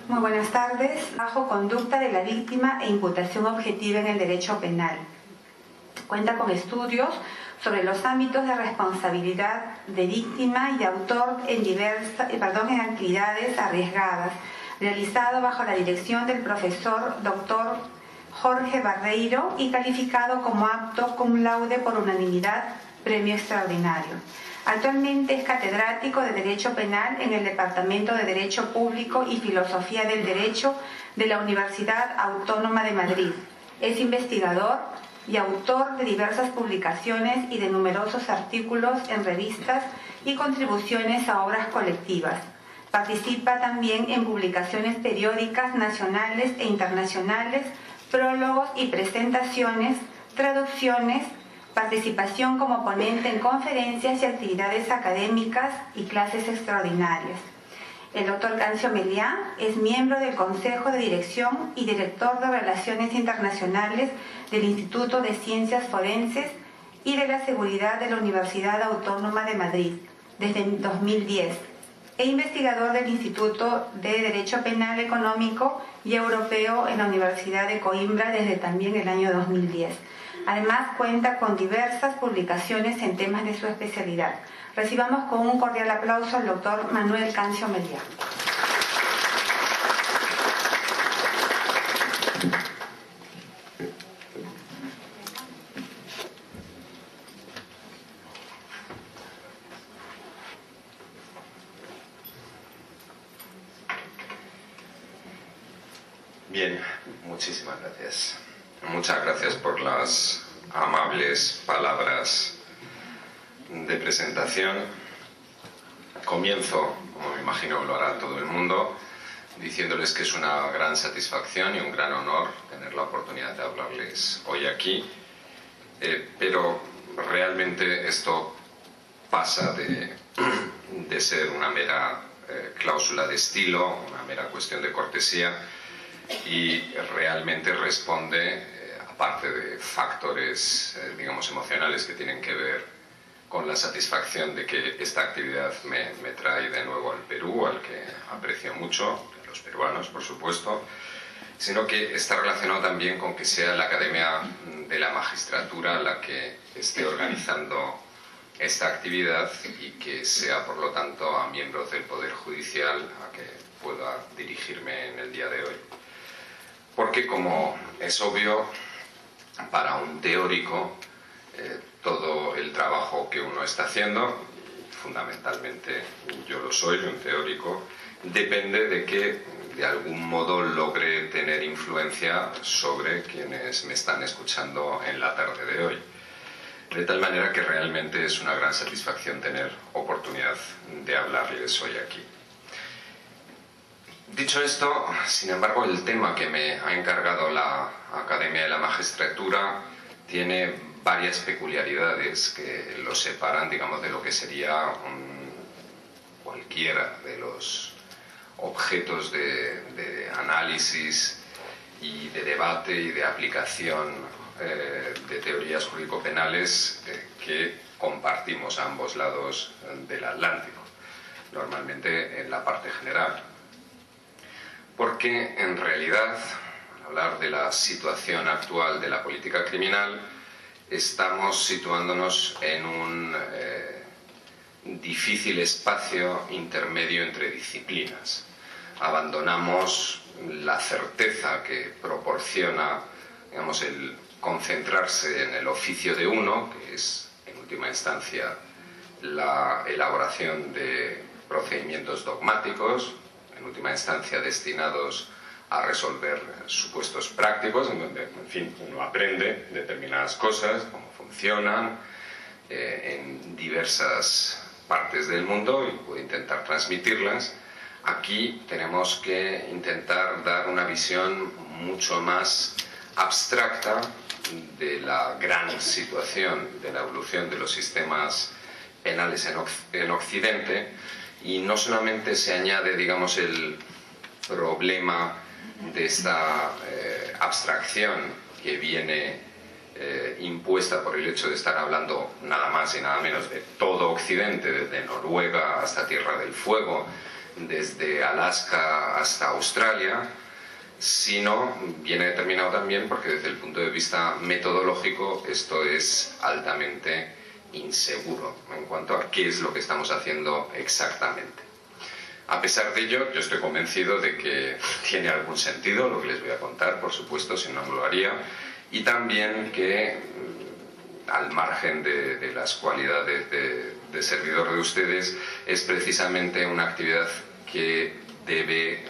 Muy buenas tardes. Bajo conducta de la víctima e imputación objetiva en el derecho penal. Cuenta con estudios sobre los ámbitos de responsabilidad de víctima y autor en actividades arriesgadas, realizado bajo la dirección del profesor Dr. Jorge Barreiro y calificado como apto cum laude por unanimidad, premio extraordinario. Actualmente es catedrático de Derecho Penal en el Departamento de Derecho Público y Filosofía del Derecho de la Universidad Autónoma de Madrid. Es investigador y autor de diversas publicaciones y de numerosos artículos en revistas y contribuciones a obras colectivas. Participa también en publicaciones periódicas nacionales e internacionales, prólogos y presentaciones, traducciones, participación como ponente en conferencias y actividades académicas y clases extraordinarias. El doctor Cancio Meliá es miembro del Consejo de Dirección y director de Relaciones Internacionales del Instituto de Ciencias Forenses y de la Seguridad de la Universidad Autónoma de Madrid desde 2010 e investigador del Instituto de Derecho Penal Económico y Europeo en la Universidad de Coimbra desde también el año 2010. Además, cuenta con diversas publicaciones en temas de su especialidad. Recibamos con un cordial aplauso al doctor Manuel Cancio Meliá. Bien, muchísimas gracias. Muchas gracias por las amables palabras de presentación. Comienzo, como me imagino que lo hará todo el mundo, diciéndoles que es una gran satisfacción y un gran honor tener la oportunidad de hablarles hoy aquí, pero realmente esto pasa de ser una mera cláusula de estilo, una mera cuestión de cortesía, y realmente responde, aparte de factores, digamos, emocionales que tienen que ver con la satisfacción de que esta actividad me trae de nuevo al Perú, al que aprecio mucho, a los peruanos, por supuesto, sino que está relacionado también con que sea la Academia de la Magistratura la que esté organizando esta actividad y que sea, por lo tanto, a miembros del Poder Judicial a que pueda dirigirme en el día de hoy. Porque, como es obvio, para un teórico, todo el trabajo que uno está haciendo, fundamentalmente yo lo soy, un teórico, depende de que de algún modo logre tener influencia sobre quienes me están escuchando en la tarde de hoy. De tal manera que realmente es una gran satisfacción tener oportunidad de hablarles hoy aquí. Dicho esto, sin embargo, el tema que me ha encargado la Academia de la Magistratura tiene varias peculiaridades que lo separan, digamos, de lo que sería cualquiera de los objetos de análisis y de debate y de aplicación de teorías jurídico-penales que compartimos a ambos lados del Atlántico, normalmente en la parte general. Porque en realidad, al hablar de la situación actual de la política criminal, estamos situándonos en un difícil espacio intermedio entre disciplinas. Abandonamos la certeza que proporciona, digamos, el concentrarse en el oficio de uno, que es, en última instancia, la elaboración de procedimientos dogmáticos, en última instancia destinados a resolver supuestos prácticos, en donde, en fin, uno aprende determinadas cosas, cómo funcionan, en diversas partes del mundo y puede intentar transmitirlas. Aquí tenemos que intentar dar una visión mucho más abstracta de la gran situación de la evolución de los sistemas penales en Occidente, y no solamente se añade, digamos, el problema de esta abstracción que viene impuesta por el hecho de estar hablando nada más y nada menos de todo Occidente, desde Noruega hasta Tierra del Fuego, desde Alaska hasta Australia, sino viene determinado también porque desde el punto de vista metodológico esto es altamente inseguro en cuanto a qué es lo que estamos haciendo exactamente. A pesar de ello, yo estoy convencido de que tiene algún sentido lo que les voy a contar, por supuesto, si no, no lo haría, y también que, al margen de las cualidades de servidor de ustedes, es precisamente una actividad que debe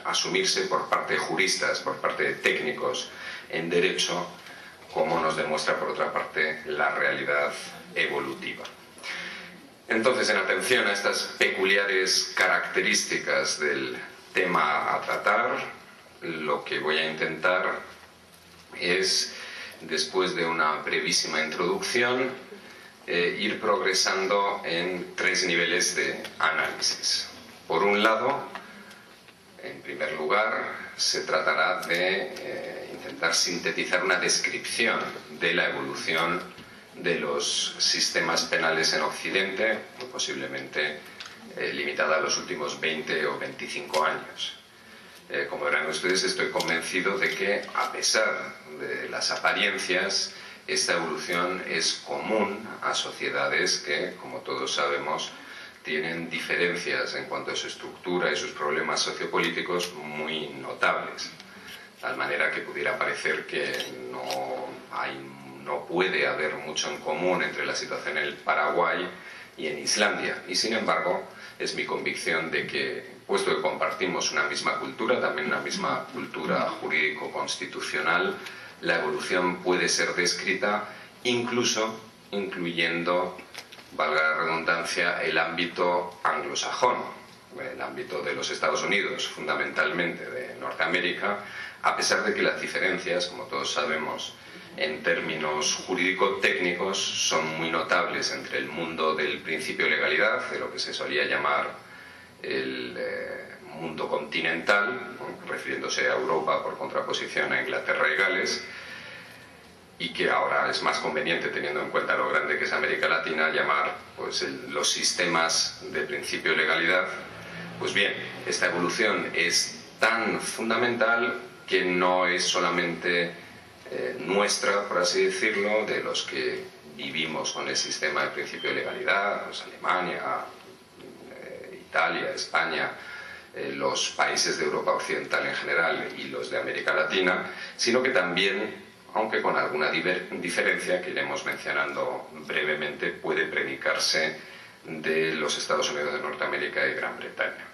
asumirse por parte de juristas, por parte de técnicos en derecho, como nos demuestra por otra parte la realidad evolutiva. Entonces, en atención a estas peculiares características del tema a tratar, lo que voy a intentar es, después de una brevísima introducción, ir progresando en 3 niveles de análisis. Por un lado, en primer lugar, se tratará de intentar sintetizar una descripción de la evolución de los sistemas penales en Occidente, posiblemente limitada a los últimos 20 o 25 años. Como verán ustedes, estoy convencido de que, a pesar de las apariencias, esta evolución es común a sociedades que, como todos sabemos, tienen diferencias en cuanto a su estructura y sus problemas sociopolíticos muy notables. De tal manera que pudiera parecer que no puede haber mucho en común entre la situación en el Paraguay y en Islandia. Y sin embargo, es mi convicción de que, puesto que compartimos una misma cultura, también una misma cultura jurídico-constitucional, la evolución puede ser descrita incluso incluyendo, valga la redundancia, el ámbito anglosajón, el ámbito de los Estados Unidos, fundamentalmente de Norteamérica, a pesar de que las diferencias, como todos sabemos, en términos jurídico-técnicos son muy notables entre el mundo del principio de legalidad, de lo que se solía llamar el mundo continental, refiriéndose a Europa por contraposición a Inglaterra y Gales, y que ahora es más conveniente, teniendo en cuenta lo grande que es América Latina, llamar pues, los sistemas de principio de legalidad. Pues bien, esta evolución es tan fundamental que no es solamente nuestra, por así decirlo, de los que vivimos con el sistema de principio de legalidad, pues Alemania, Italia, España, los países de Europa Occidental en general y los de América Latina, sino que también, aunque con alguna diferencia que iremos mencionando brevemente, puede predicarse de los Estados Unidos de Norteamérica y Gran Bretaña.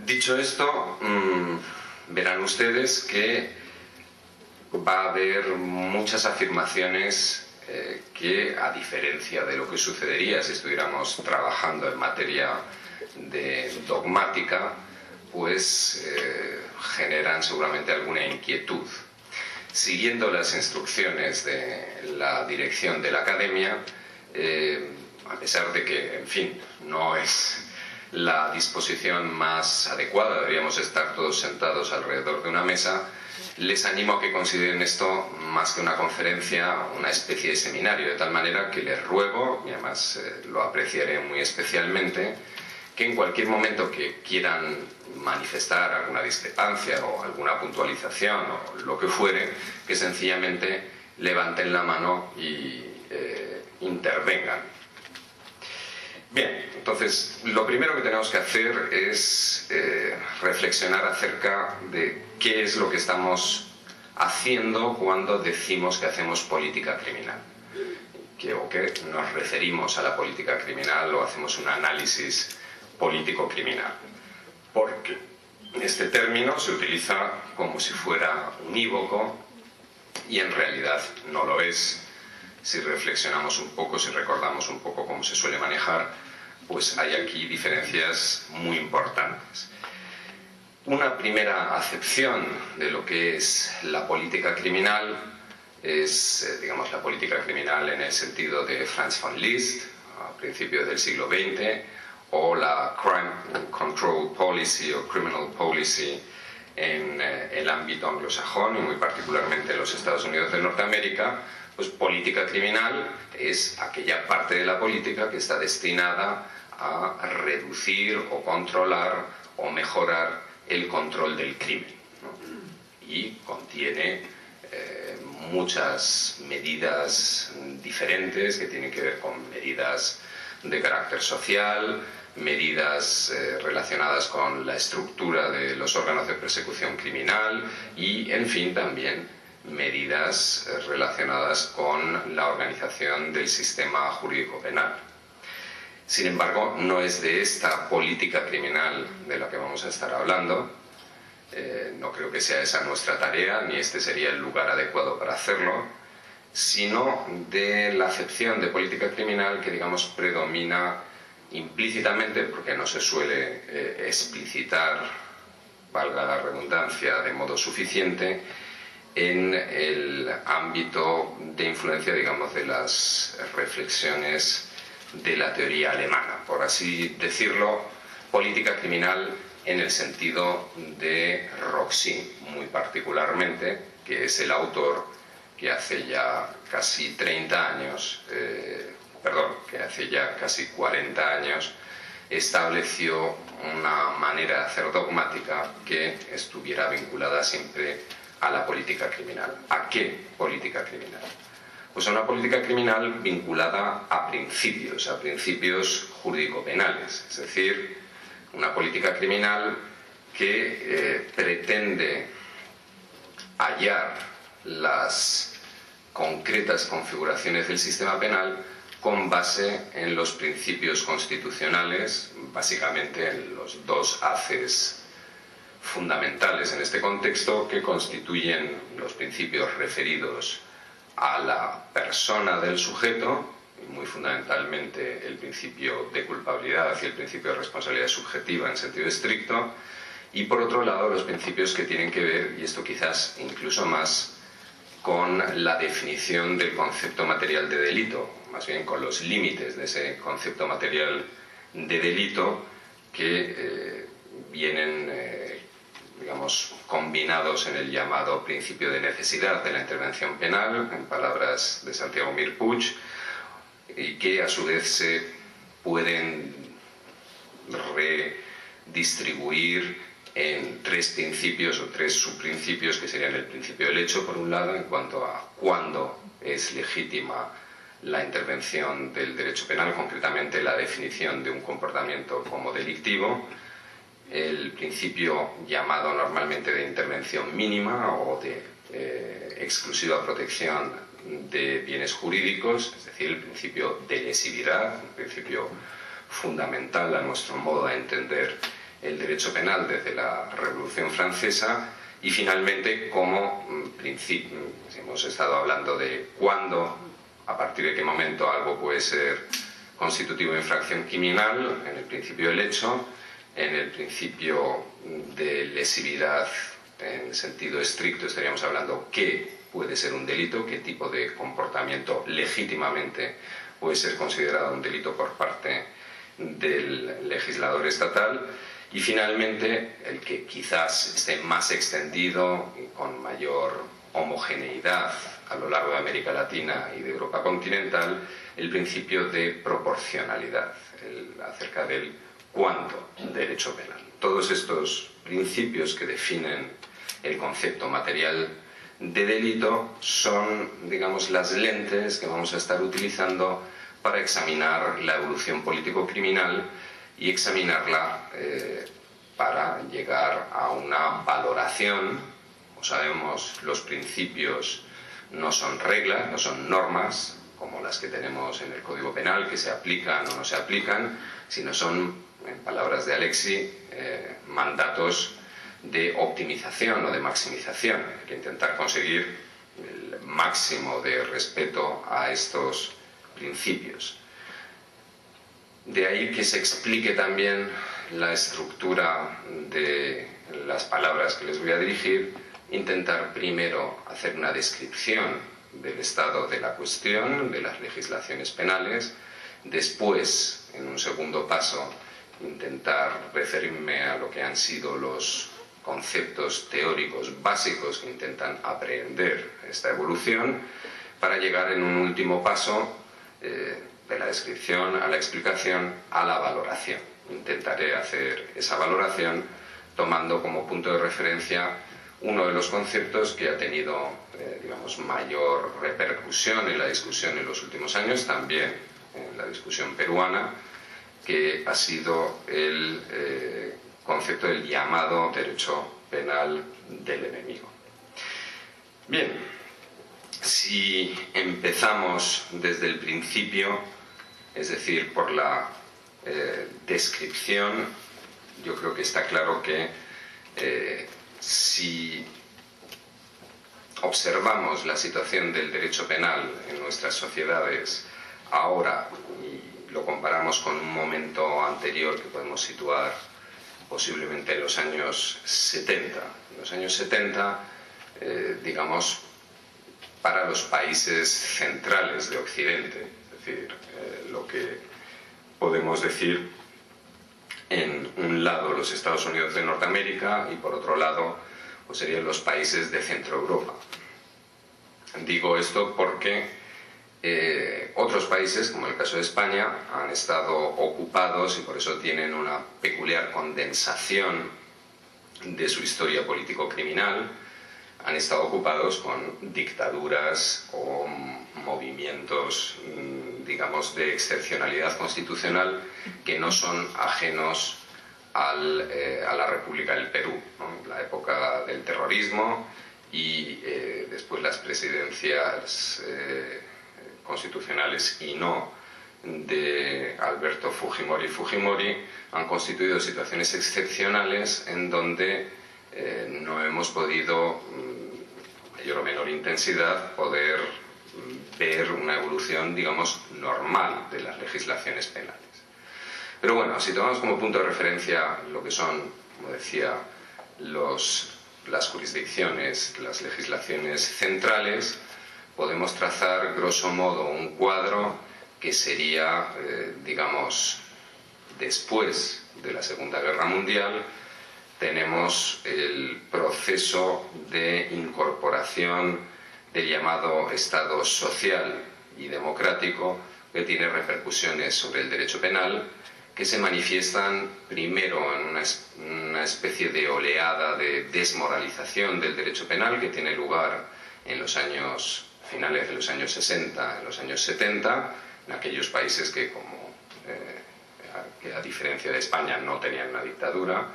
Dicho esto, verán ustedes que va a haber muchas afirmaciones que, a diferencia de lo que sucedería si estuviéramos trabajando en materia de dogmática, pues generan seguramente alguna inquietud. Siguiendo las instrucciones de la dirección de la Academia, a pesar de que, en fin, no es la disposición más adecuada, deberíamos estar todos sentados alrededor de una mesa, les animo a que consideren esto más que una conferencia, una especie de seminario, de tal manera que les ruego, y además lo apreciaré muy especialmente, que en cualquier momento que quieran manifestar alguna discrepancia o alguna puntualización o lo que fuere, que sencillamente levanten la mano y intervengan. Bien, entonces lo primero que tenemos que hacer es reflexionar acerca de qué es lo que estamos haciendo cuando decimos que hacemos política criminal, o que nos referimos a la política criminal o hacemos un análisis político-criminal, porque este término se utiliza como si fuera unívoco y en realidad no lo es. Si reflexionamos un poco, si recordamos un poco cómo se suele manejar, pues hay aquí diferencias muy importantes. Una primera acepción de lo que es la política criminal es, digamos, la política criminal en el sentido de Franz von Liszt, a principios del siglo XX, o la Crime Control Policy o Criminal Policy en el ámbito anglosajón y muy particularmente en los Estados Unidos de Norteamérica. Pues política criminal es aquella parte de la política que está destinada a reducir o controlar o mejorar el control del crimen, ¿no? Y contiene muchas medidas diferentes que tienen que ver con medidas de carácter social, medidas relacionadas con la estructura de los órganos de persecución criminal y, en fin, también medidas relacionadas con la organización del sistema jurídico penal. Sin embargo, no es de esta política criminal de la que vamos a estar hablando. No creo que sea esa nuestra tarea, ni este sería el lugar adecuado para hacerlo, sino de la acepción de política criminal que, digamos, predomina implícitamente, porque no se suele explicitar, valga la redundancia, de modo suficiente, en el ámbito de influencia, digamos, de las reflexiones de la teoría alemana, por así decirlo, política criminal en el sentido de Roxin, muy particularmente, que es el autor que hace ya casi 30 años, que hace ya casi 40 años, estableció una manera de hacer dogmática que estuviera vinculada siempre a la política criminal. ¿A qué política criminal? Pues a una política criminal vinculada a principios jurídico-penales, es decir, una política criminal que pretende hallar las concretas configuraciones del sistema penal con base en los principios constitucionales, básicamente en los dos haces fundamentales en este contexto, que constituyen los principios referidos a la persona del sujeto, y muy fundamentalmente el principio de culpabilidad y el principio de responsabilidad subjetiva en sentido estricto, y por otro lado los principios que tienen que ver, y esto quizás incluso más, con la definición del concepto material de delito, más bien con los límites de ese concepto material de delito que vienen digamos, combinados en el llamado principio de necesidad de la intervención penal, en palabras de Santiago Mir Puig, y que a su vez se pueden redistribuir en tres principios o tres subprincipios, que serían el principio del hecho, por un lado, en cuanto a cuándo es legítima la intervención del derecho penal, concretamente la definición de un comportamiento como delictivo, el principio llamado normalmente de intervención mínima o de exclusiva protección de bienes jurídicos, es decir, el principio de lesividad, un principio fundamental a nuestro modo de entender el derecho penal desde la Revolución Francesa, y finalmente como principio, hemos estado hablando de cuándo, a partir de qué momento algo puede ser constitutivo de infracción criminal, en el principio del hecho, en el principio de lesividad en sentido estricto estaríamos hablando qué puede ser un delito, qué tipo de comportamiento legítimamente puede ser considerado un delito por parte del legislador estatal, y finalmente el que quizás esté más extendido y con mayor homogeneidad a lo largo de América Latina y de Europa continental, el principio de proporcionalidad, acerca del cuándo derecho penal. Todos estos principios que definen el concepto material de delito son, digamos, las lentes que vamos a estar utilizando para examinar la evolución político-criminal y examinarla para llegar a una valoración. Como sabemos, los principios no son reglas, no son normas como las que tenemos en el Código Penal, que se aplican o no se aplican, sino son, en palabras de Alexi, mandatos de optimización o de maximización. Hay que intentar conseguir el máximo de respeto a estos principios. De ahí que se explique también la estructura de las palabras que les voy a dirigir, intentar primero hacer una descripción del estado de la cuestión, de las legislaciones penales, después, en un segundo paso, intentar referirme a lo que han sido los conceptos teóricos básicos que intentan aprehender esta evolución, para llegar en un último paso de la descripción a la explicación a la valoración. Intentaré hacer esa valoración tomando como punto de referencia uno de los conceptos que ha tenido, digamos, mayor repercusión en la discusión en los últimos años, también en la discusión peruana, que ha sido el concepto del llamado derecho penal del enemigo. Bien, si empezamos desde el principio, es decir, por la descripción, yo creo que está claro que si observamos la situación del derecho penal en nuestras sociedades ahora y lo comparamos con un momento anterior que podemos situar posiblemente en los años 70. En los años 70, digamos, para los países centrales de Occidente, es decir, lo que podemos decir en un lado los Estados Unidos de Norteamérica y por otro lado pues serían los países de Centro Europa. Digo esto porque otros países, como el caso de España, han estado ocupados y por eso tienen una peculiar condensación de su historia político-criminal, han estado ocupados con dictaduras o movimientos, digamos, de excepcionalidad constitucional que no son ajenos a la República del Perú, ¿no? La época del terrorismo y después las presidencias constitucionales y no de Alberto Fujimori han constituido situaciones excepcionales en donde no hemos podido, mayor o menor intensidad, poder ver una evolución, digamos, normal de las legislaciones penales. Pero bueno, si tomamos como punto de referencia lo que son, como decía, las jurisdicciones, las legislaciones centrales, podemos trazar, grosso modo, un cuadro que sería, digamos, después de la Segunda Guerra Mundial, tenemos el proceso de incorporación del llamado Estado social y democrático, que tiene repercusiones sobre el derecho penal, que se manifiestan primero en una especie de oleada de desmoralización del derecho penal que tiene lugar en los años finales de los años 60, en los años 70, en aquellos países que, que a diferencia de España no tenían una dictadura,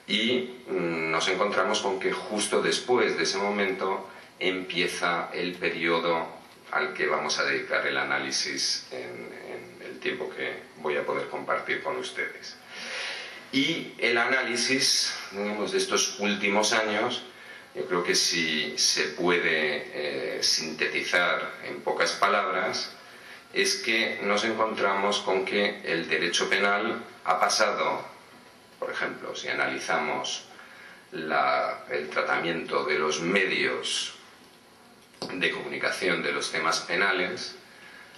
y nos encontramos con que justo después de ese momento empieza el periodo al que vamos a dedicar el análisis en el tiempo que voy a poder compartir con ustedes. Y el análisis, digamos, de estos últimos años, yo creo que si se puede sintetizar en pocas palabras, es que nos encontramos con que el derecho penal ha pasado, por ejemplo, si analizamos el tratamiento de los medios de comunicación de los temas penales,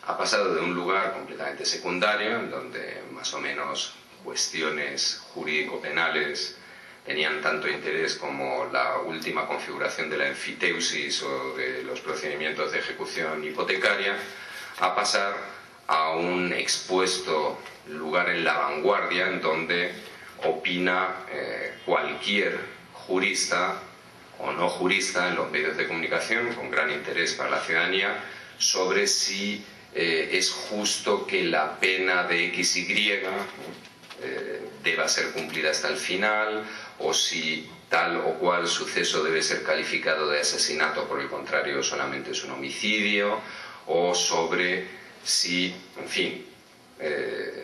ha pasado de un lugar completamente secundario, en donde más o menos cuestiones jurídico-penales tenían tanto interés como la última configuración de la enfiteusis o de los procedimientos de ejecución hipotecaria, a pasar a un expuesto lugar en la vanguardia en donde opina cualquier jurista o no jurista en los medios de comunicación con gran interés para la ciudadanía sobre si es justo que la pena de XY deba ser cumplida hasta el final, o si tal o cual suceso debe ser calificado de asesinato, por el contrario solamente es un homicidio, o sobre si, en fin,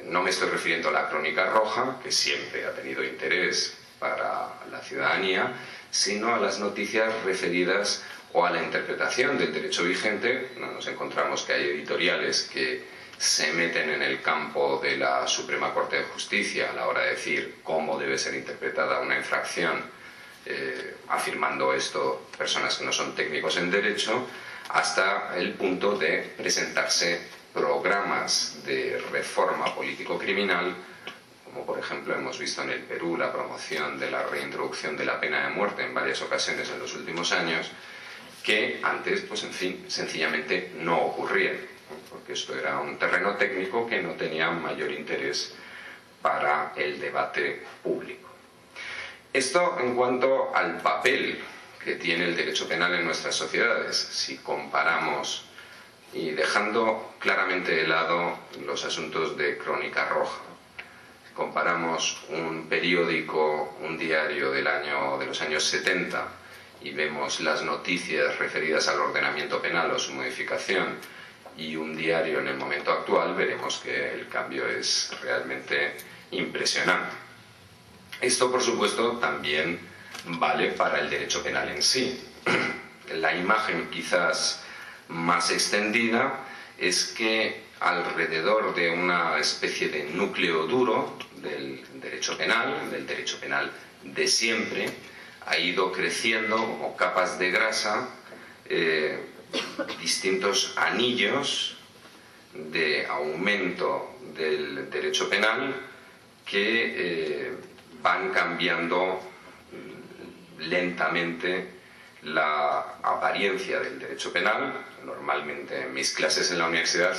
no me estoy refiriendo a la crónica roja, que siempre ha tenido interés para la ciudadanía, sino a las noticias referidas o a la interpretación del derecho vigente. Nos encontramos que hay editoriales que se meten en el campo de la Suprema Corte de Justicia a la hora de decir cómo debe ser interpretada una infracción, afirmando esto personas que no son técnicos en derecho, hasta el punto de presentarse programas de reforma político-criminal, como por ejemplo hemos visto en el Perú la promoción de la reintroducción de la pena de muerte en varias ocasiones en los últimos años, que antes, pues en fin, sencillamente no ocurrían. porque esto era un terreno técnico que no tenía mayor interés para el debate público. Esto en cuanto al papel que tiene el derecho penal en nuestras sociedades. Si comparamos, y dejando claramente de lado los asuntos de crónica roja, comparamos un periódico, un diario de los años 70 y vemos las noticias referidas al ordenamiento penal o su modificación, y un diario en el momento actual, veremos que el cambio es realmente impresionante. Esto, por supuesto, también vale para el derecho penal en sí. La imagen quizás más extendida es que alrededor de una especie de núcleo duro del derecho penal de siempre, ha ido creciendo como capas de grasa distintos anillos de aumento del derecho penal que van cambiando lentamente la apariencia del derecho penal. Normalmente en mis clases en la universidad,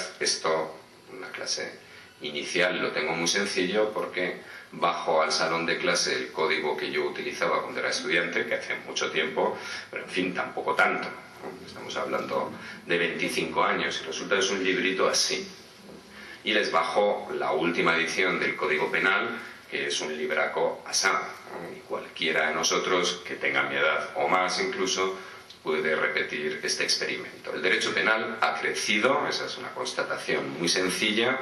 una clase inicial, lo tengo muy sencillo porque bajo al salón de clase el código que yo utilizaba cuando era estudiante, que hace mucho tiempo, pero en fin, tampoco tanto. Estamos hablando de 25 años y resulta que es un librito así. Y les bajo la última edición del Código Penal, que es un libraco asá. Y cualquiera de nosotros que tenga mi edad o más incluso puede repetir este experimento. El derecho penal ha crecido, esa es una constatación muy sencilla,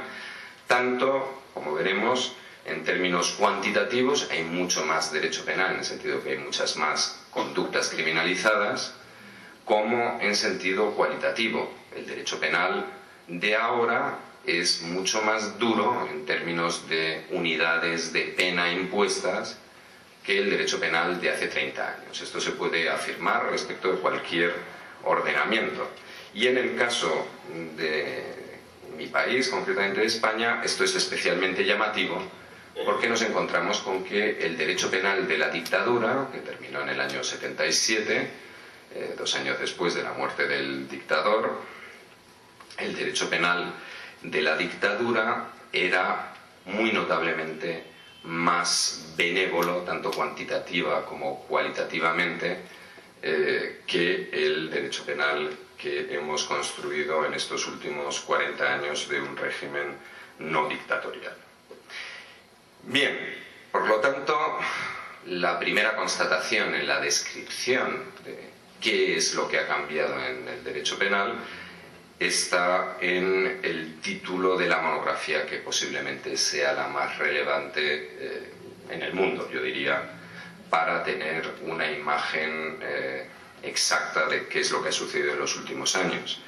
tanto, como veremos, en términos cuantitativos hay mucho más derecho penal, en el sentido que hay muchas más conductas criminalizadas, como en sentido cualitativo. El derecho penal de ahora es mucho más duro en términos de unidades de pena impuestas que el derecho penal de hace 30 años. Esto se puede afirmar respecto de cualquier ordenamiento. Y en el caso de mi país, concretamente de España, esto es especialmente llamativo porque nos encontramos con que el derecho penal de la dictadura, que terminó en el año 77, 2 años después de la muerte del dictador, el derecho penal de la dictadura era muy notablemente más benévolo, tanto cuantitativa como cualitativamente, que el derecho penal que hemos construido en estos últimos 40 años de un régimen no dictatorial. Bien, por lo tanto, la primera constatación en la descripción de qué es lo que ha cambiado en el derecho penal está en el título de la monografía, que posiblemente sea la más relevante en el mundo, yo diría, para tener una imagen exacta de qué es lo que ha sucedido en los últimos años.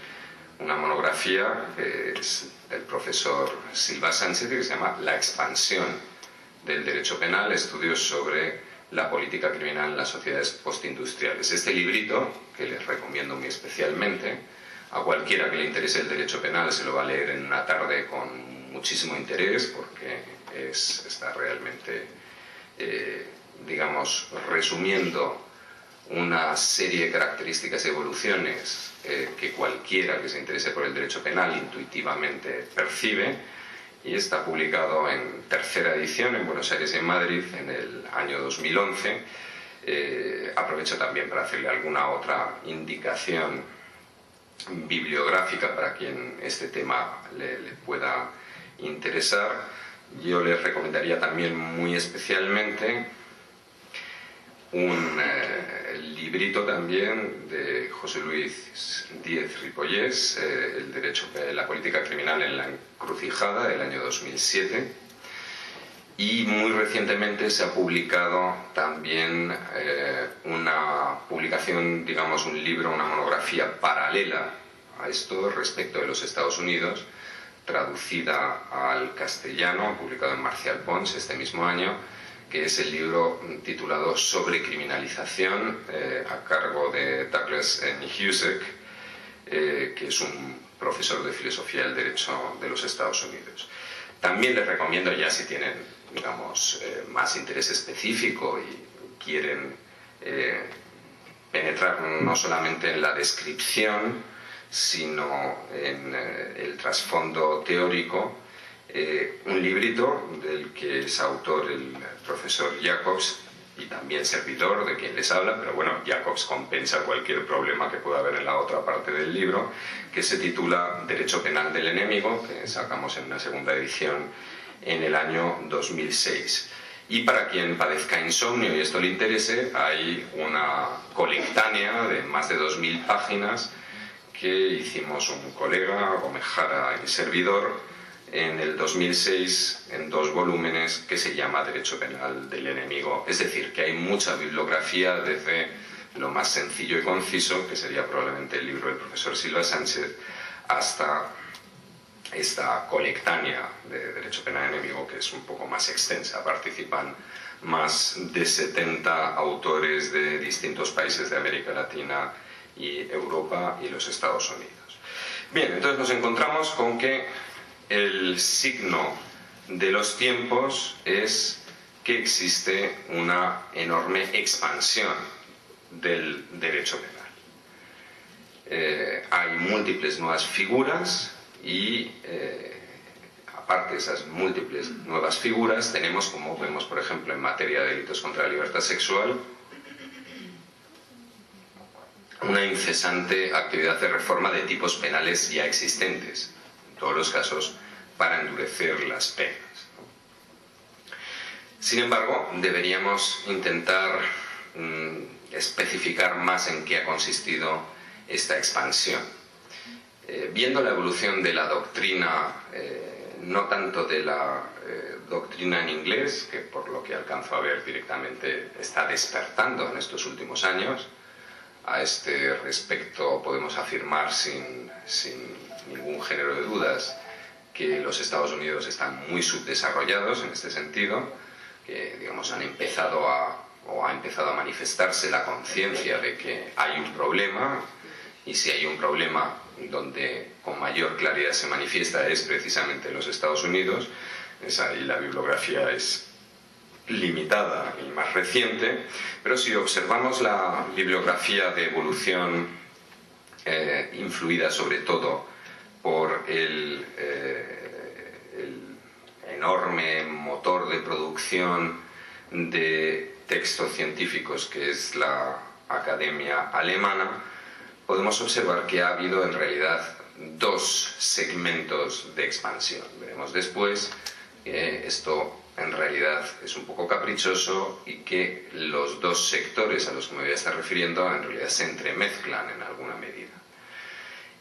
Una monografía que es del profesor Silva Sánchez, que se llama La expansión del derecho penal, estudios sobre la política criminal en las sociedades postindustriales. Este librito, que les recomiendo muy especialmente, a cualquiera que le interese el derecho penal se lo va a leer en una tarde con muchísimo interés, porque está realmente, digamos, resumiendo una serie de características y evoluciones que cualquiera que se interese por el derecho penal intuitivamente percibe, y está publicado en 3ª edición en Buenos Aires y en Madrid en el año 2011. Aprovecho también para hacerle alguna otra indicación bibliográfica para quien este tema le pueda interesar. Yo les recomendaría también muy especialmente un librito también de José Luis Díez Ripollés, la política criminal en la encrucijada, del año 2007. Y muy recientemente se ha publicado también una publicación, digamos un libro, una monografía paralela a esto respecto de los Estados Unidos, traducida al castellano, publicado en Marcial Pons este mismo año, que es el libro titulado Sobrecriminalización, a cargo de Douglas Nihusek, que es un profesor de filosofía del derecho de los Estados Unidos. También les recomiendo, ya si tienen, digamos, más interés específico y quieren penetrar no solamente en la descripción, sino en el trasfondo teórico, un librito del que es autor el profesor Jacobs y también servidor de quien les habla, pero bueno, Jacobs compensa cualquier problema que pueda haber en la otra parte del libro, que se titula Derecho Penal del Enemigo, que sacamos en una segunda edición en el año 2006. Y para quien padezca insomnio y esto le interese, hay una colectánea de más de 2000 páginas que hicimos un colega, Gómez Jara y servidor, en el 2006 en 2 volúmenes, que se llama Derecho Penal del Enemigo. Es decir, que hay mucha bibliografía desde lo más sencillo y conciso, que sería probablemente el libro del profesor Silva Sánchez, hasta esta colectánea de Derecho Penal Enemigo, que es un poco más extensa. Participan más de 70 autores de distintos países de América Latina y Europa y los Estados Unidos. Bien, entonces nos encontramos con que el signo de los tiempos es que existe una enorme expansión del derecho penal. Hay múltiples nuevas figuras y aparte de esas múltiples nuevas figuras tenemos, como vemos por ejemplo en materia de delitos contra la libertad sexual, una incesante actividad de reforma de tipos penales ya existentes, en todos los casos para endurecer las penas. Sin embargo, deberíamos intentar especificar más en qué ha consistido esta expansión. Viendo la evolución de la doctrina, no tanto de la doctrina en inglés, que por lo que alcanzo a ver directamente está despertando en estos últimos años. A este respecto podemos afirmar sin ningún género de dudas que los Estados Unidos están muy subdesarrollados en este sentido, que digamos ha empezado a manifestarse la conciencia de que hay un problema, y si hay un problema donde con mayor claridad se manifiesta es precisamente en los Estados Unidos. Ahí la bibliografía es limitada y más reciente, pero si observamos la bibliografía de evolución influida sobre todo por el enorme motor de producción de textos científicos que es la Academia Alemana, podemos observar que ha habido en realidad 2 segmentos de expansión. Veremos después que esto en realidad es un poco caprichoso y que los 2 sectores a los que me voy a estar refiriendo en realidad se entremezclan en alguna medida.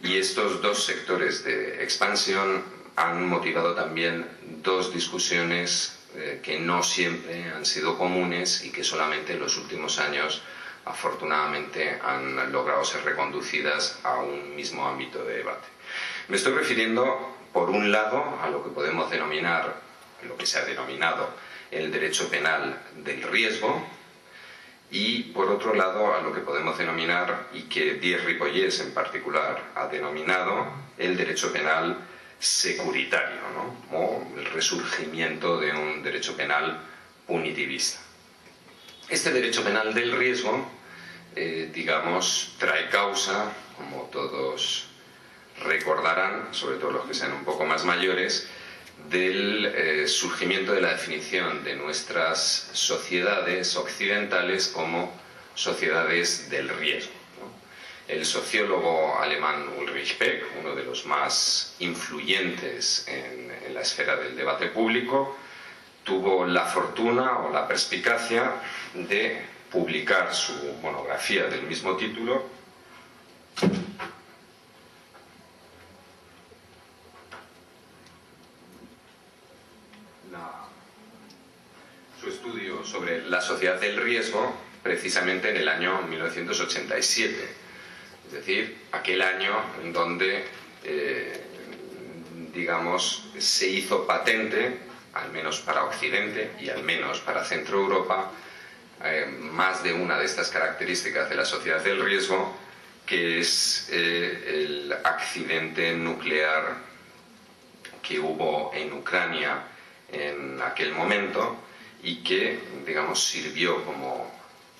Y estos 2 sectores de expansión han motivado también 2 discusiones que no siempre han sido comunes y que solamente en los últimos años afortunadamente han logrado ser reconducidas a un mismo ámbito de debate. Me estoy refiriendo, por un lado, a lo que podemos denominar, lo que se ha denominado el derecho penal del riesgo, y por otro lado a lo que podemos denominar, y que Diez Ripollès en particular ha denominado, el derecho penal securitario, ¿no? O el resurgimiento de un derecho penal punitivista. Este derecho penal del riesgo, digamos, trae causa, como todos recordarán, sobre todo los que sean un poco más mayores, del surgimiento de la definición de nuestras sociedades occidentales como sociedades del riesgo, ¿no? El sociólogo alemán Ulrich Beck, uno de los más influyentes en la esfera del debate público, tuvo la fortuna o la perspicacia de publicar su monografía del mismo título su estudio sobre la sociedad del riesgo precisamente en el año 1987, es decir, aquel año en donde digamos se hizo patente, al menos para Occidente y al menos para Centro Europa, más de una de estas características de la sociedad del riesgo, que es el accidente nuclear que hubo en Ucrania en aquel momento y que, digamos, sirvió como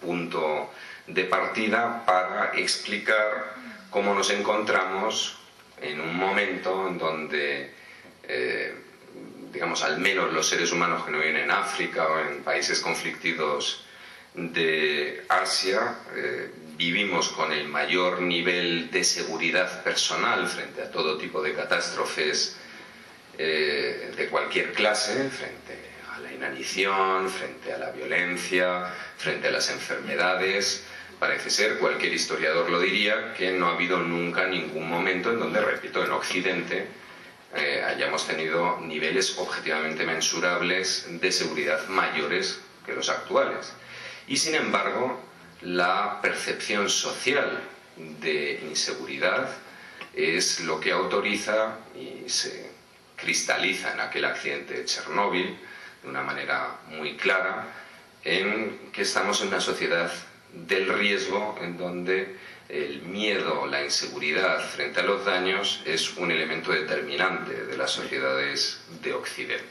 punto de partida para explicar cómo nos encontramos en un momento en donde, digamos, al menos los seres humanos que no viven en África o en países conflictivos de Asia, vivimos con el mayor nivel de seguridad personal frente a todo tipo de catástrofes de cualquier clase, frente a la inanición, frente a la violencia, frente a las enfermedades. Parece ser, cualquier historiador lo diría, que no ha habido nunca ningún momento en donde, repito, en Occidente hayamos tenido niveles objetivamente mensurables de seguridad mayores que los actuales. Y sin embargo, la percepción social de inseguridad es lo que autoriza y se cristaliza en aquel accidente de Chernóbil de una manera muy clara, en que estamos en una sociedad del riesgo en donde el miedo, la inseguridad frente a los daños es un elemento determinante de las sociedades de Occidente.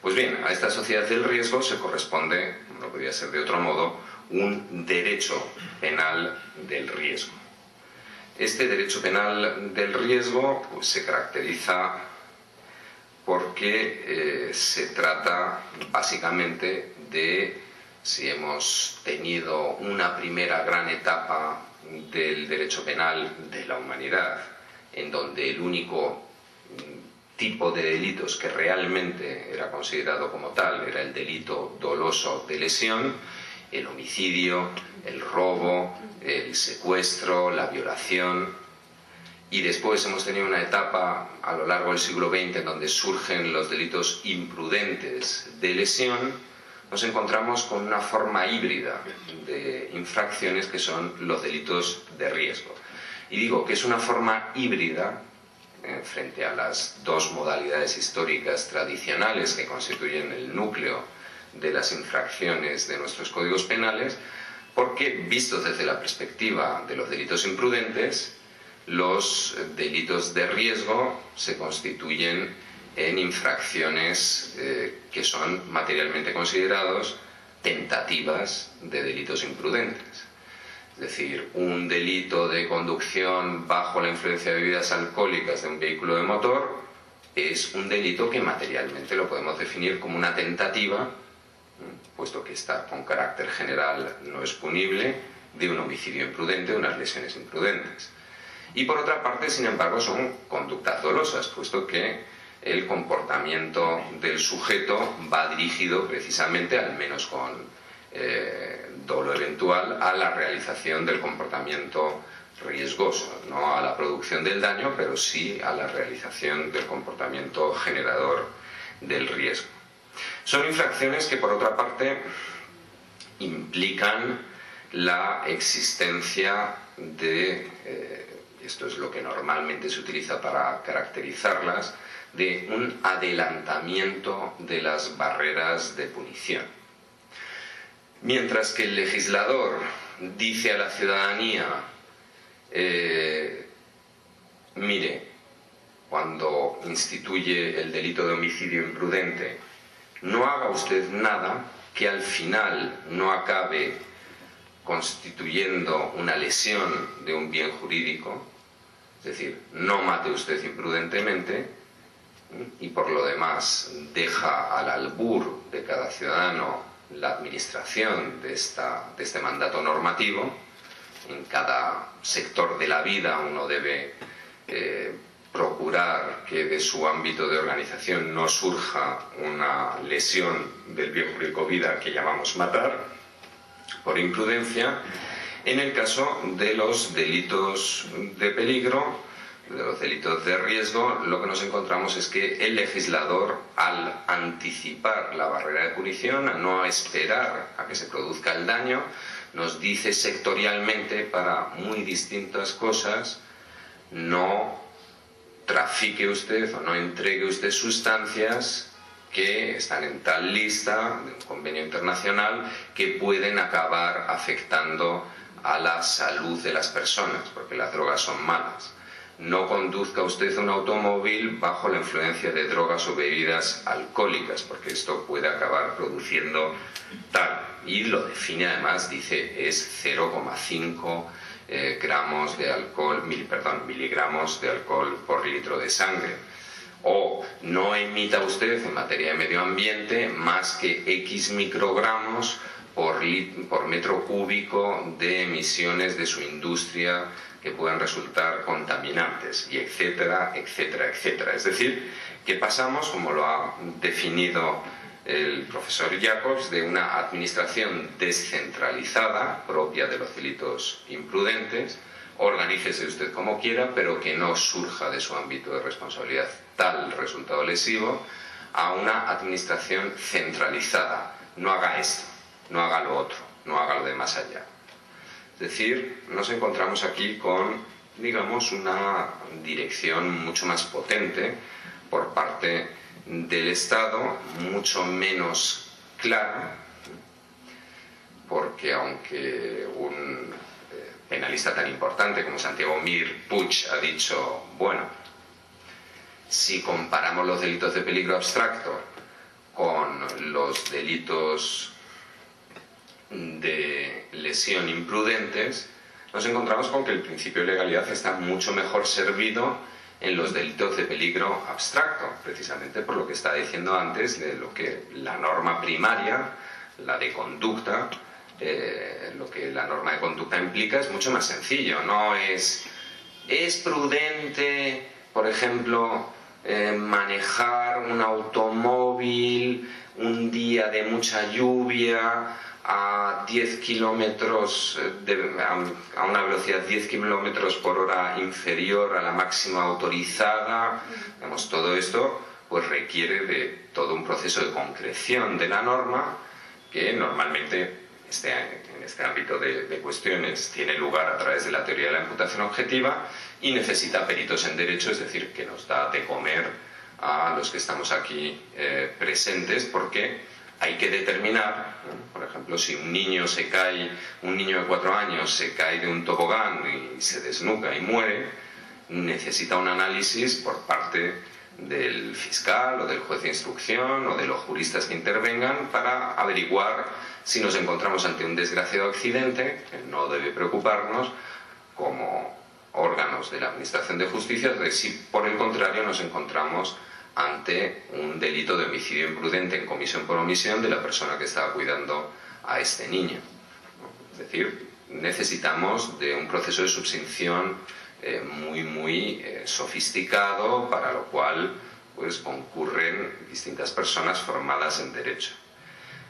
Pues bien, a esta sociedad del riesgo se corresponde, no podría ser de otro modo, un derecho penal del riesgo. Este derecho penal del riesgo pues, se caracteriza porque se trata básicamente de, si hemos tenido una primera gran etapa del derecho penal de la humanidad, en donde el único tipo de delitos que realmente era considerado como tal era el delito doloso de lesión, el homicidio, el robo, el secuestro, la violación. Y después hemos tenido una etapa a lo largo del siglo XX en donde surgen los delitos imprudentes de lesión. Nos encontramos con una forma híbrida de infracciones que son los delitos de riesgo. Y digo que es una forma híbrida frente a las dos modalidades históricas tradicionales que constituyen el núcleo de las infracciones de nuestros códigos penales, porque vistos desde la perspectiva de los delitos imprudentes, los delitos de riesgo se constituyen en infracciones que son materialmente considerados tentativas de delitos imprudentes. Es decir, un delito de conducción bajo la influencia de bebidas alcohólicas de un vehículo de motor es un delito que materialmente lo podemos definir como una tentativa, puesto que está con carácter general no es punible, de un homicidio imprudente, de unas lesiones imprudentes. Y por otra parte, sin embargo, son conductas dolosas, puesto que el comportamiento del sujeto va dirigido precisamente, al menos con dolo eventual, a la realización del comportamiento riesgoso, no a la producción del daño, pero sí a la realización del comportamiento generador del riesgo. Son infracciones que, por otra parte, implican la existencia de, esto es lo que normalmente se utiliza para caracterizarlas, de un adelantamiento de las barreras de punición. Mientras que el legislador dice a la ciudadanía, mire, cuando instituye el delito de homicidio imprudente, no haga usted nada que al final no acabe constituyendo una lesión de un bien jurídico, es decir, no mate usted imprudentemente, y por lo demás deja al albur de cada ciudadano la administración de este mandato normativo. En cada sector de la vida uno debe procurar que de su ámbito de organización no surja una lesión del bien jurídico vida que llamamos matar por imprudencia. En el caso de los delitos de peligro, de los delitos de riesgo, lo que nos encontramos es que el legislador, al anticipar la barrera de punición, a no esperar a que se produzca el daño, nos dice sectorialmente para muy distintas cosas: no trafique usted o no entregue usted sustancias que están en tal lista de un convenio internacional que pueden acabar afectando a la salud de las personas, porque las drogas son malas. No conduzca usted un automóvil bajo la influencia de drogas o bebidas alcohólicas, porque esto puede acabar produciendo tal. Y lo define además, dice, es 0,5 miligramos de alcohol por litro de sangre. O no emita usted en materia de medio ambiente más que X microgramos por metro cúbico de emisiones de su industria que puedan resultar contaminantes, y etcétera, etcétera, etcétera. Es decir, que pasamos, como lo ha definido el profesor Jacobs, de una administración descentralizada, propia de los delitos imprudentes, organícese usted como quiera, pero que no surja de su ámbito de responsabilidad tal resultado lesivo, a una administración centralizada. No haga esto, no haga lo otro, no haga lo de más allá. Es decir, nos encontramos aquí con, digamos, una dirección mucho más potente por parte del Estado, mucho menos clara, porque aunque un penalista tan importante como Santiago Mir Puig ha dicho, bueno, si comparamos los delitos de peligro abstracto con los delitos de lesión imprudentes, nos encontramos con que el principio de legalidad está mucho mejor servido en los delitos de peligro abstracto, precisamente por lo que estaba diciendo antes de lo que la norma primaria, la de conducta, lo que la norma de conducta implica es mucho más sencillo. No es prudente, por ejemplo, manejar un automóvil un día de mucha lluvia a 10 kilómetros, a una velocidad 10 kilómetros por hora inferior a la máxima autorizada. Digamos, todo esto pues requiere de todo un proceso de concreción de la norma que normalmente en este ámbito de cuestiones tiene lugar a través de la teoría de la imputación objetiva y necesita peritos en derecho, es decir, que nos da de comer a los que estamos aquí presentes, porque hay que determinar, por ejemplo, si un niño de 4 años se cae de un tobogán y se desnuca y muere, necesita un análisis por parte del fiscal o del juez de instrucción o de los juristas que intervengan para averiguar si nos encontramos ante un desgraciado accidente, que no debe preocuparnos como órganos de la Administración de Justicia, de si por el contrario nos encontramos ante un delito de homicidio imprudente en comisión por omisión de la persona que estaba cuidando a este niño. Es decir, necesitamos de un proceso de subsunción muy sofisticado, para lo cual pues concurren distintas personas formadas en derecho.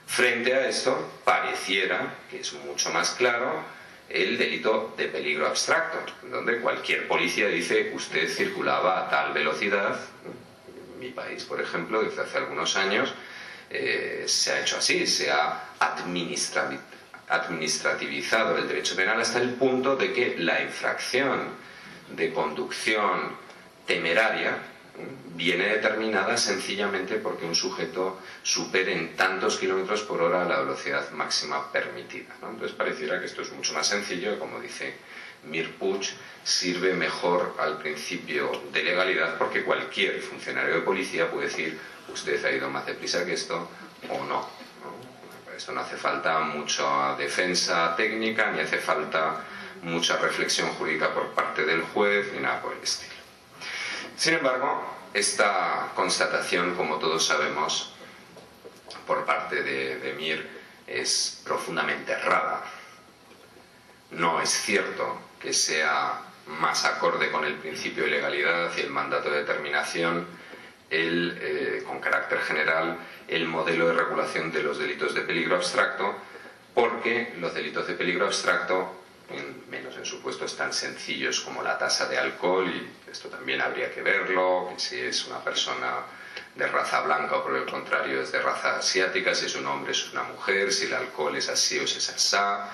Frente a esto, pareciera que es mucho más claro el delito de peligro abstracto, donde cualquier policía dice usted circulaba a tal velocidad. En mi país, por ejemplo, desde hace algunos años se ha hecho así, se ha administrativizado el derecho penal hasta el punto de que la infracción de conducción temeraria viene determinada sencillamente porque un sujeto supere en tantos kilómetros por hora la velocidad máxima permitida, ¿no? Entonces pareciera que esto es mucho más sencillo, como dice Mir Puig, sirve mejor al principio de legalidad, porque cualquier funcionario de policía puede decir usted ha ido más deprisa que esto o no. Para esto no hace falta mucha defensa técnica, ni hace falta mucha reflexión jurídica por parte del juez, ni nada por el estilo. Sin embargo, esta constatación, como todos sabemos, por parte de Mir, es profundamente errada. No es cierto que sea más acorde con el principio de legalidad y el mandato de determinación con carácter general el modelo de regulación de los delitos de peligro abstracto, porque los delitos de peligro abstracto, menos en supuestos tan sencillos como la tasa de alcohol, y esto también habría que verlo, que si es una persona de raza blanca o por el contrario es de raza asiática, si es un hombre o es una mujer, si el alcohol es así o si es asá,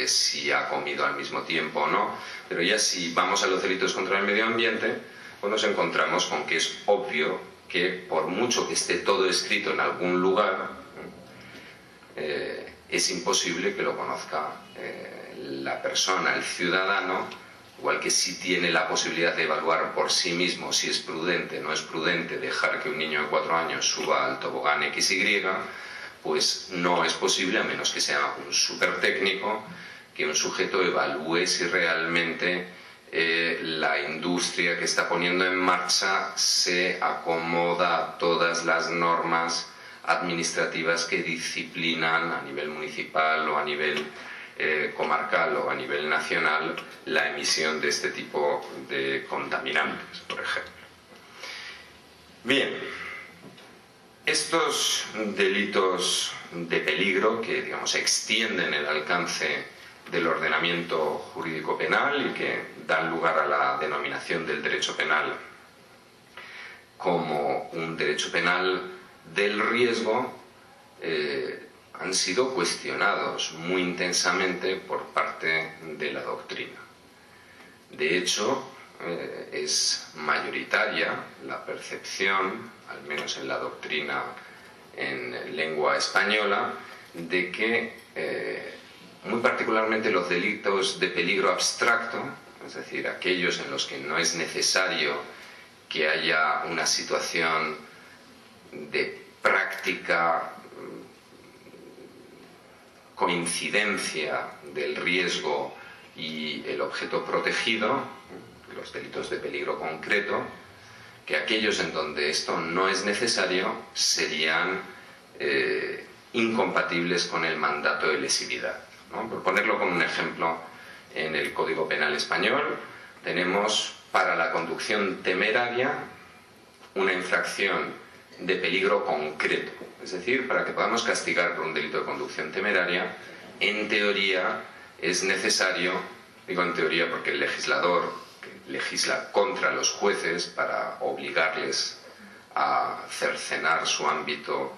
si ha comido al mismo tiempo o no. Pero ya si vamos a los delitos contra el medio ambiente, pues nos encontramos con que es obvio que por mucho que esté todo escrito en algún lugar, es imposible que lo conozca la persona, el ciudadano, igual que si tiene la posibilidad de evaluar por sí mismo si es prudente o no es prudente dejar que un niño de 4 años suba al tobogán XY, pues no es posible, a menos que sea un súper técnico, que un sujeto evalúe si realmente la industria que está poniendo en marcha se acomoda a todas las normas administrativas que disciplinan a nivel municipal o a nivel comarcal o a nivel nacional la emisión de este tipo de contaminantes, por ejemplo. Bien, estos delitos de peligro que, digamos, extienden el alcance del ordenamiento jurídico penal y que dan lugar a la denominación del derecho penal como un derecho penal del riesgo, han sido cuestionados muy intensamente por parte de la doctrina. De hecho, es mayoritaria la percepción, al menos en la doctrina en lengua española, de que muy particularmente los delitos de peligro abstracto, es decir, aquellos en los que no es necesario que haya una situación de práctica coincidencia del riesgo y el objeto protegido, los delitos de peligro concreto, que aquellos en donde esto no es necesario serían incompatibles con el mandato de lesividad, ¿no? Por ponerlo como un ejemplo, en el Código Penal español tenemos para la conducción temeraria una infracción de peligro concreto. Es decir, para que podamos castigar por un delito de conducción temeraria, en teoría es necesario, digo en teoría porque el legislador legisla contra los jueces para obligarles a cercenar su ámbito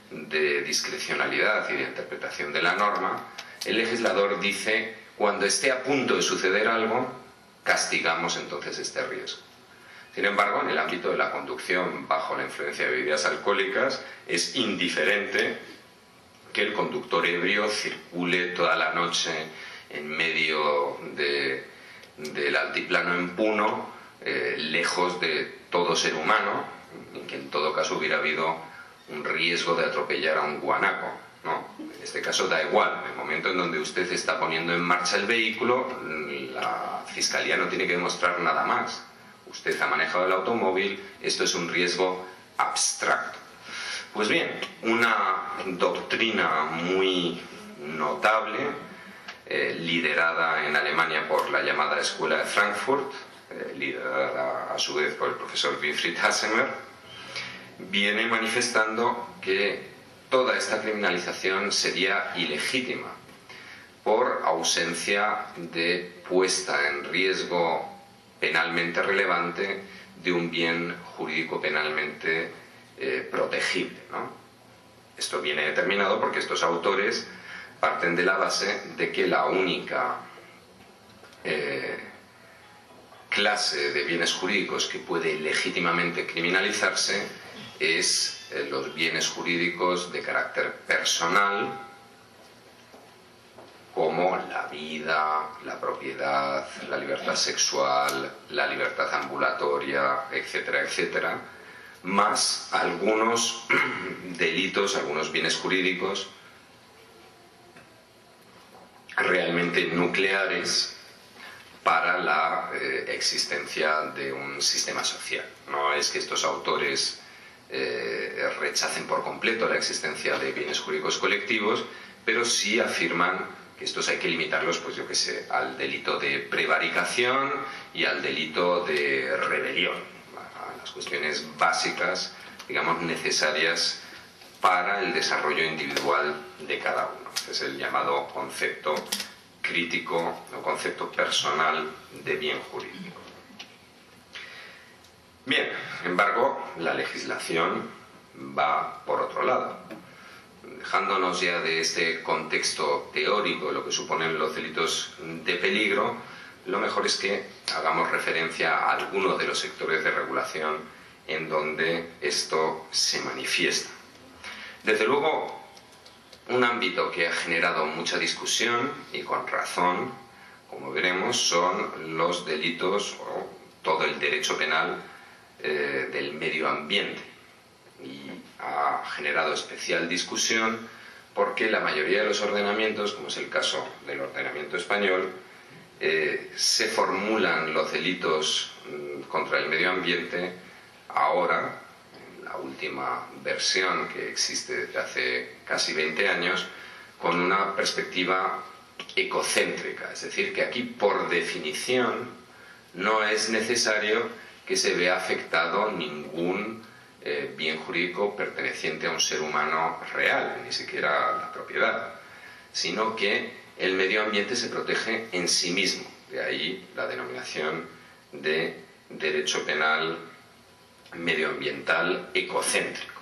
de discrecionalidad y de interpretación de la norma, el legislador dice, cuando esté a punto de suceder algo, castigamos entonces este riesgo. Sin embargo, en el ámbito de la conducción bajo la influencia de bebidas alcohólicas, es indiferente que el conductor ebrio circule toda la noche en medio del altiplano en Puno, lejos de todo ser humano, y que en todo caso hubiera habido un riesgo de atropellar a un guanaco, ¿no? En este caso da igual, en el momento en donde usted está poniendo en marcha el vehículo, la Fiscalía no tiene que demostrar nada más. Usted ha manejado el automóvil, esto es un riesgo abstracto. Pues bien, una doctrina muy notable, liderada en Alemania por la llamada Escuela de Frankfurt, liderada a su vez por el profesor Winfried Hassemer, viene manifestando que toda esta criminalización sería ilegítima por ausencia de puesta en riesgo penalmente relevante de un bien jurídico penalmente protegible, ¿no? Esto viene determinado porque estos autores parten de la base de que la única clase de bienes jurídicos que puede legítimamente criminalizarse es los bienes jurídicos de carácter personal, como la vida, la propiedad, la libertad sexual, la libertad ambulatoria, etcétera, etcétera, más algunos delitos, algunos bienes jurídicos realmente nucleares para la existencia de un sistema social. No es que estos autores rechacen por completo la existencia de bienes jurídicos colectivos, pero sí afirman que estos hay que limitarlos, pues yo qué sé, al delito de prevaricación y al delito de rebelión, a las cuestiones básicas, digamos, necesarias para el desarrollo individual de cada uno. Este es el llamado concepto crítico o concepto personal de bien jurídico. Bien, sin embargo, la legislación va por otro lado. Dejándonos ya de este contexto teórico de lo que suponen los delitos de peligro, lo mejor es que hagamos referencia a algunos de los sectores de regulación en donde esto se manifiesta. Desde luego, un ámbito que ha generado mucha discusión, y con razón, como veremos, son los delitos o todo el derecho penal del medio ambiente. Y ha generado especial discusión porque la mayoría de los ordenamientos, como es el caso del ordenamiento español, se formulan los delitos contra el medio ambiente ahora, en la última versión que existe desde hace casi 20 años, con una perspectiva ecocéntrica, es decir, que aquí por definición no es necesario que se vea afectado ningún bien jurídico perteneciente a un ser humano real, ni siquiera la propiedad, sino que el medio ambiente se protege en sí mismo. De ahí la denominación de derecho penal medioambiental ecocéntrico.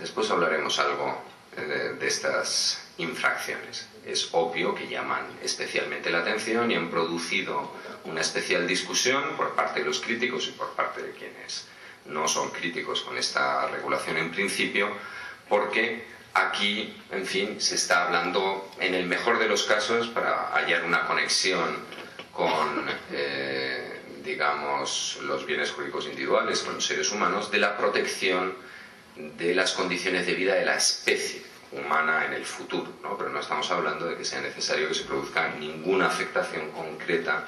Después hablaremos algo de estas infracciones. Es obvio que llaman especialmente la atención y han producido una especial discusión por parte de los críticos y por parte de quienes no son críticos con esta regulación en principio, porque aquí, en fin, se está hablando, en el mejor de los casos, para hallar una conexión con, digamos, los bienes jurídicos individuales, con los seres humanos, de la protección de las condiciones de vida de la especie humana en el futuro, ¿no? Pero no estamos hablando de que sea necesario que se produzca ninguna afectación concreta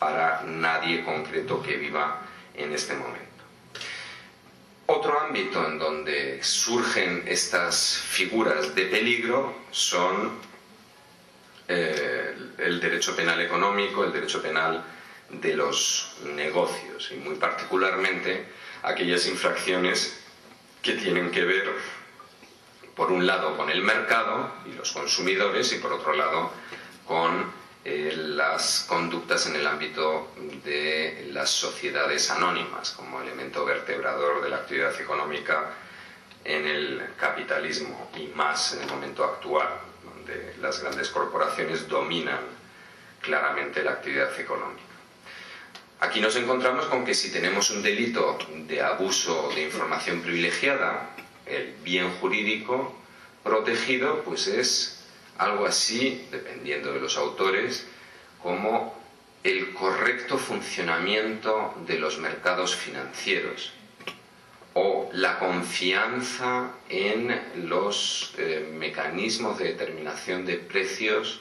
para nadie concreto que viva en este momento. Otro ámbito en donde surgen estas figuras de peligro son el derecho penal económico, el derecho penal de los negocios y muy particularmente aquellas infracciones que tienen que ver, por un lado, con el mercado y los consumidores y por otro lado con las conductas en el ámbito de las sociedades anónimas como elemento vertebrador de la actividad económica en el capitalismo y más en el momento actual, donde las grandes corporaciones dominan claramente la actividad económica. Aquí nos encontramos con que si tenemos un delito de abuso de información privilegiada, el bien jurídico protegido pues es algo así, dependiendo de los autores, como el correcto funcionamiento de los mercados financieros o la confianza en los mecanismos de determinación de precios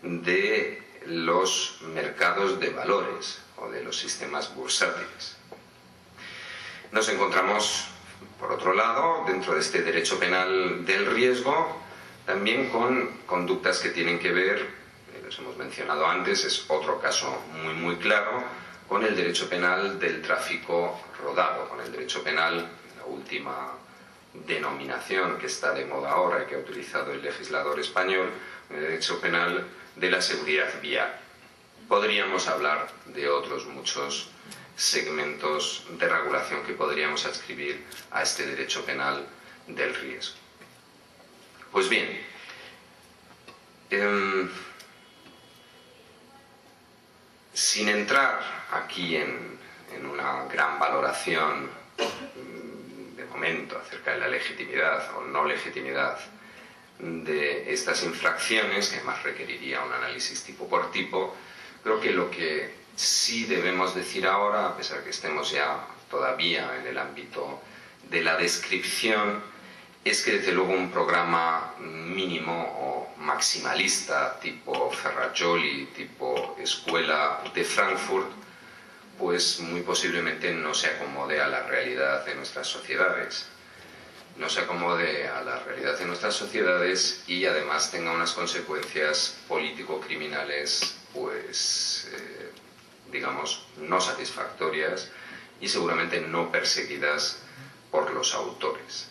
de los mercados de valores o de los sistemas bursátiles. Nos encontramos, por otro lado, dentro de este derecho penal del riesgo, también con conductas que tienen que ver, los hemos mencionado antes, es otro caso muy claro, con el derecho penal del tráfico rodado, con el derecho penal, la última denominación que está de moda ahora y que ha utilizado el legislador español, el derecho penal de la seguridad vial. Podríamos hablar de otros muchos segmentos de regulación que podríamos adscribir a este derecho penal del riesgo. Pues bien, sin entrar aquí en una gran valoración de momento acerca de la legitimidad o no legitimidad de estas infracciones, que además requeriría un análisis tipo por tipo, creo que lo que sí debemos decir ahora, a pesar que estemos ya todavía en el ámbito de la descripción, es que desde luego un programa mínimo o maximalista tipo Ferrajoli, tipo Escuela de Frankfurt, pues muy posiblemente no se acomode a la realidad de nuestras sociedades. No se acomode a la realidad de nuestras sociedades y además tenga unas consecuencias político-criminales, pues, digamos, no satisfactorias y seguramente no perseguidas por los autores.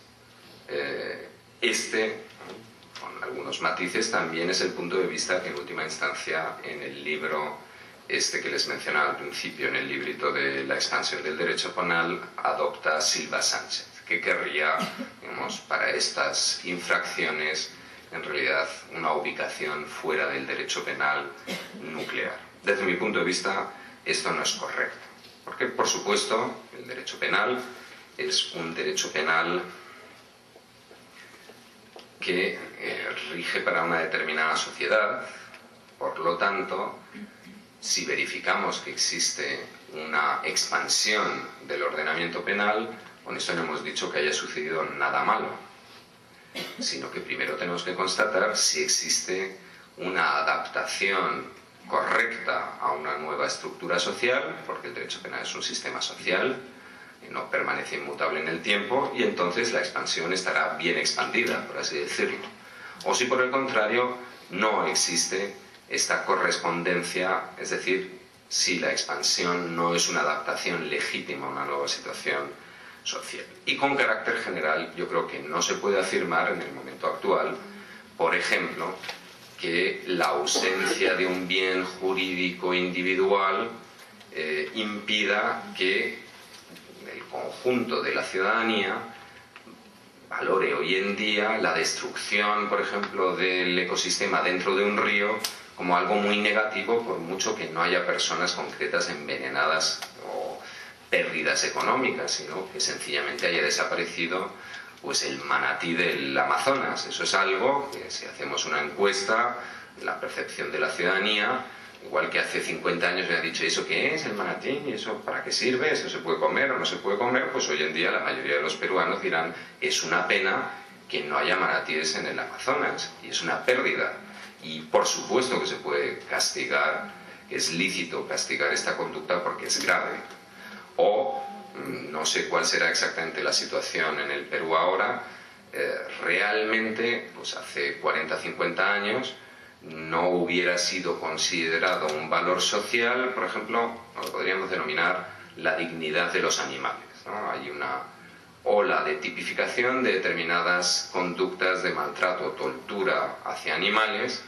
Con algunos matices, también es el punto de vista que en última instancia en el libro que les mencionaba al principio, en el librito de la expansión del derecho penal, adopta Silva Sánchez, que querría, digamos, para estas infracciones en realidad una ubicación fuera del derecho penal nuclear. Desde mi punto de vista esto no es correcto, porque por supuesto el derecho penal es un derecho penal que rige para una determinada sociedad. Por lo tanto, si verificamos que existe una expansión del ordenamiento penal, con esto no hemos dicho que haya sucedido nada malo. sino que primero tenemos que constatar si existe una adaptación correcta a una nueva estructura social, porque el derecho penal es un sistema social, no permanece inmutable en el tiempo, y entonces la expansión estará bien expandida, por así decirlo. O si por el contrario no existe esta correspondencia, es decir, si la expansión no es una adaptación legítima a una nueva situación social. Y con carácter general, yo creo que no se puede afirmar en el momento actual, por ejemplo, que la ausencia de un bien jurídico individual impida que el conjunto de la ciudadanía valore hoy en día la destrucción, por ejemplo, del ecosistema dentro de un río como algo muy negativo, por mucho que no haya personas concretas envenenadas o pérdidas económicas, sino que sencillamente haya desaparecido pues el manatí del Amazonas. Eso es algo que, si hacemos una encuesta, la percepción de la ciudadanía, igual que hace 50 años me ha dicho, ¿eso qué es el manatí? ¿Y eso para qué sirve? ¿Eso se puede comer o no se puede comer? Pues hoy en día la mayoría de los peruanos dirán, es una pena que no haya manatíes en el Amazonas, y es una pérdida. Y por supuesto que se puede castigar, que es lícito castigar esta conducta porque es grave. O no sé cuál será exactamente la situación en el Perú ahora, realmente, pues hace 40, 50 años, no hubiera sido considerado un valor social, por ejemplo, lo podríamos denominar la dignidad de los animales, ¿no? Hay una ola de tipificación de determinadas conductas de maltrato o tortura hacia animales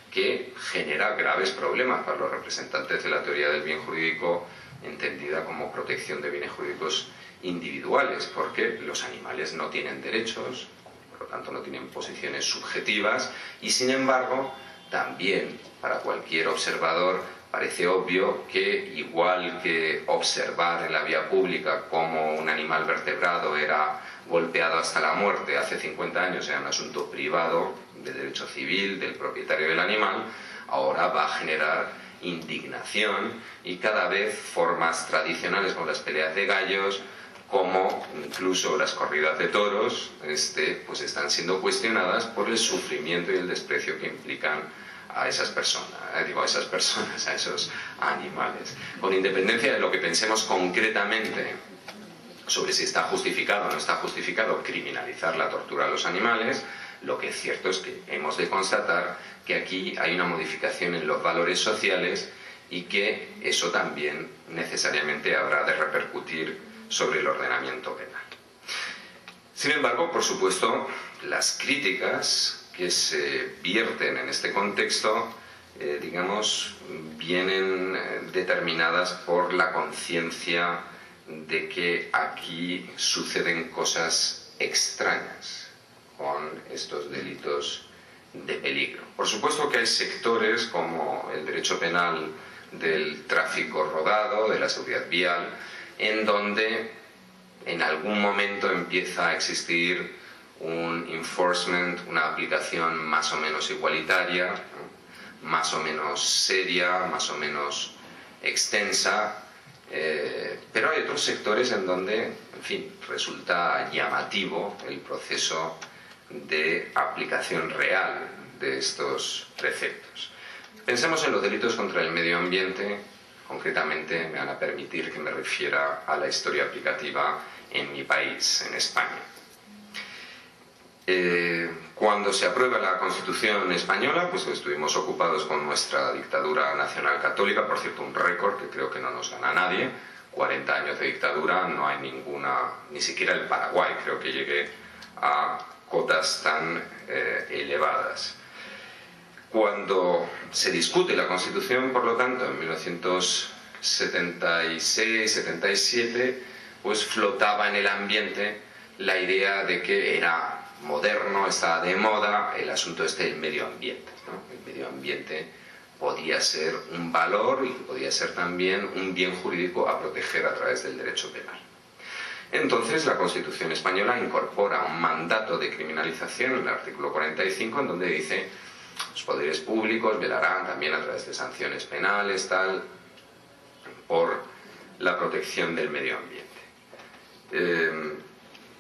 que genera graves problemas para los representantes de la teoría del bien jurídico, entendida como protección de bienes jurídicos individuales, porque los animales no tienen derechos, por lo tanto no tienen posiciones subjetivas, y sin embargo también para cualquier observador parece obvio que, igual que observar en la vía pública cómo un animal vertebrado era golpeado hasta la muerte hace 50 años, era un asunto privado de derecho civil del propietario del animal, ahora va a generar indignación, y cada vez formas tradicionales como las peleas de gallos, como incluso las corridas de toros, pues están siendo cuestionadas por el sufrimiento y el desprecio que implican a esas personas, a esos animales. Con independencia de lo que pensemos concretamente sobre si está justificado o no está justificado criminalizar la tortura a los animales, lo que es cierto es que hemos de constatar que aquí hay una modificación en los valores sociales y que eso también necesariamente habrá de repercutir sobre el ordenamiento penal. Sin embargo, por supuesto, las críticas que se vierten en este contexto, vienen determinadas por la conciencia de que aquí suceden cosas extrañas con estos delitos de peligro. Por supuesto que hay sectores como el derecho penal del tráfico rodado, de la seguridad vial, en donde en algún momento empieza a existir un enforcement, una aplicación más o menos igualitaria, más o menos seria, más o menos extensa, pero hay otros sectores en donde, en fin, resulta llamativo el proceso de aplicación real de estos preceptos. Pensemos en los delitos contra el medio ambiente. Concretamente me van a permitir que me refiera a la historia aplicativa en mi país, en España. Cuando se aprueba la Constitución española, pues estuvimos ocupados con nuestra dictadura nacional católica, por cierto, un récord que creo que no nos gana nadie, 40 años de dictadura, no hay ninguna, ni siquiera el Paraguay creo que llegue a cotas tan elevadas. Cuando se discute la Constitución, por lo tanto, en 1976-77, pues flotaba en el ambiente la idea de que era moderno, estaba de moda el asunto del medio ambiente, ¿no? El medio ambiente podía ser un valor y podía ser también un bien jurídico a proteger a través del derecho penal. Entonces la Constitución española incorpora un mandato de criminalización en el artículo 45, en donde dice: los poderes públicos velarán también a través de sanciones penales, por la protección del medio ambiente.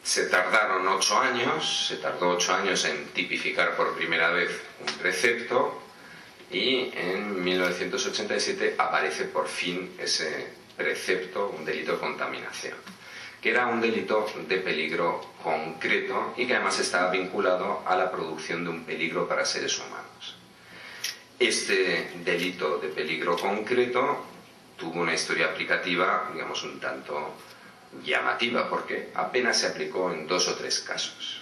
Se tardaron 8 años, se tardó 8 años en tipificar por primera vez un precepto y en 1987 aparece por fin ese precepto, un delito de contaminación, que era un delito de peligro concreto y que además estaba vinculado a la producción de un peligro para seres humanos. Este delito de peligro concreto tuvo una historia aplicativa, digamos, un tanto llamativa, porque apenas se aplicó en 2 o 3 casos.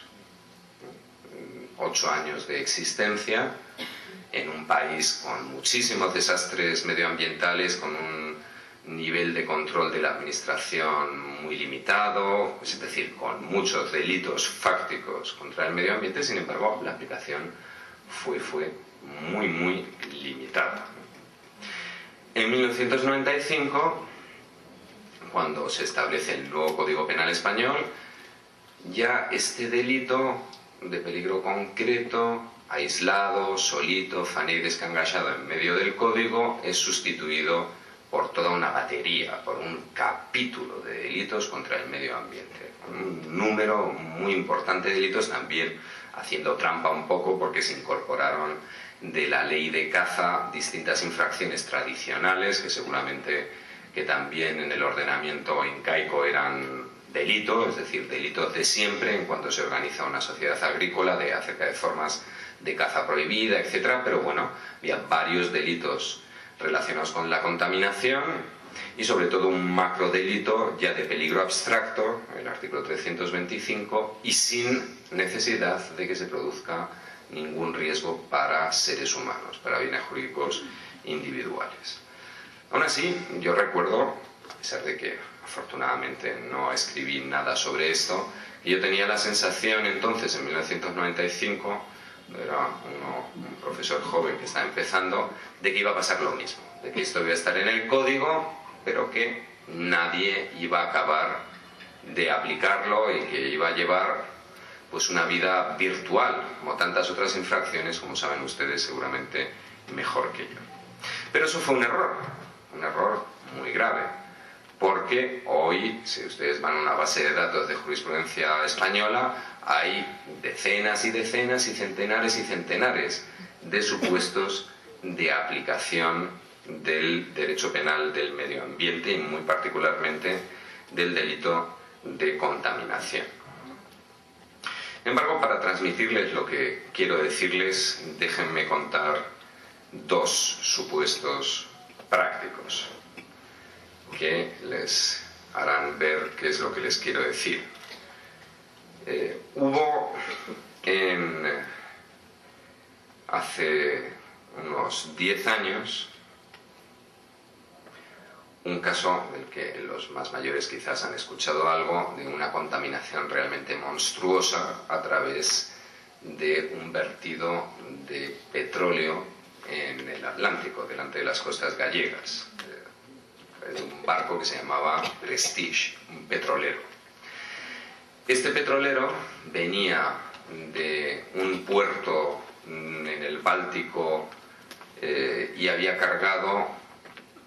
8 años de existencia en un país con muchísimos desastres medioambientales, con un nivel de control de la administración muy limitado, es decir, con muchos delitos fácticos contra el medio ambiente. Sin embargo, la aplicación fue muy limitada. En 1995, cuando se establece el nuevo Código Penal español, ya este delito de peligro concreto, aislado, solito, fané y descangallado en medio del Código, es sustituido por toda una batería, por un capítulo de delitos contra el medio ambiente. Un número muy importante de delitos, también haciendo trampa un poco porque se incorporaron de la ley de caza distintas infracciones tradicionales que seguramente que también en el ordenamiento incaico eran delitos, es decir, delitos de siempre en cuanto se organiza una sociedad agrícola acerca de formas de caza prohibida, etc. Pero bueno, había varios delitos relacionados con la contaminación y sobre todo un macrodelito ya de peligro abstracto, el artículo 325, y sin necesidad de que se produzca ningún riesgo para seres humanos, para bienes jurídicos individuales. Aún así, yo recuerdo, a pesar de que afortunadamente no escribí nada sobre esto, que yo tenía la sensación entonces, en 1995, era un profesor joven que estaba empezando, de que iba a pasar lo mismo, de que esto iba a estar en el código, pero que nadie iba a acabar de aplicarlo y que iba a llevar pues una vida virtual, como tantas otras infracciones, como saben ustedes seguramente mejor que yo. Pero eso fue un error muy grave, porque hoy, si ustedes van a una base de datos de jurisprudencia española, hay decenas y decenas y centenares de supuestos de aplicación del derecho penal del medio ambiente y muy particularmente del delito de contaminación. Sin embargo, para transmitirles lo que quiero decirles, déjenme contar 2 supuestos prácticos que les harán ver qué es lo que les quiero decir. Hubo hace unos 10 años un caso del que los más mayores quizás han escuchado algo, de una contaminación realmente monstruosa a través de un vertido de petróleo en el Atlántico, delante de las costas gallegas, de un barco que se llamaba Prestige, un petrolero. Este petrolero venía de un puerto en el Báltico y había cargado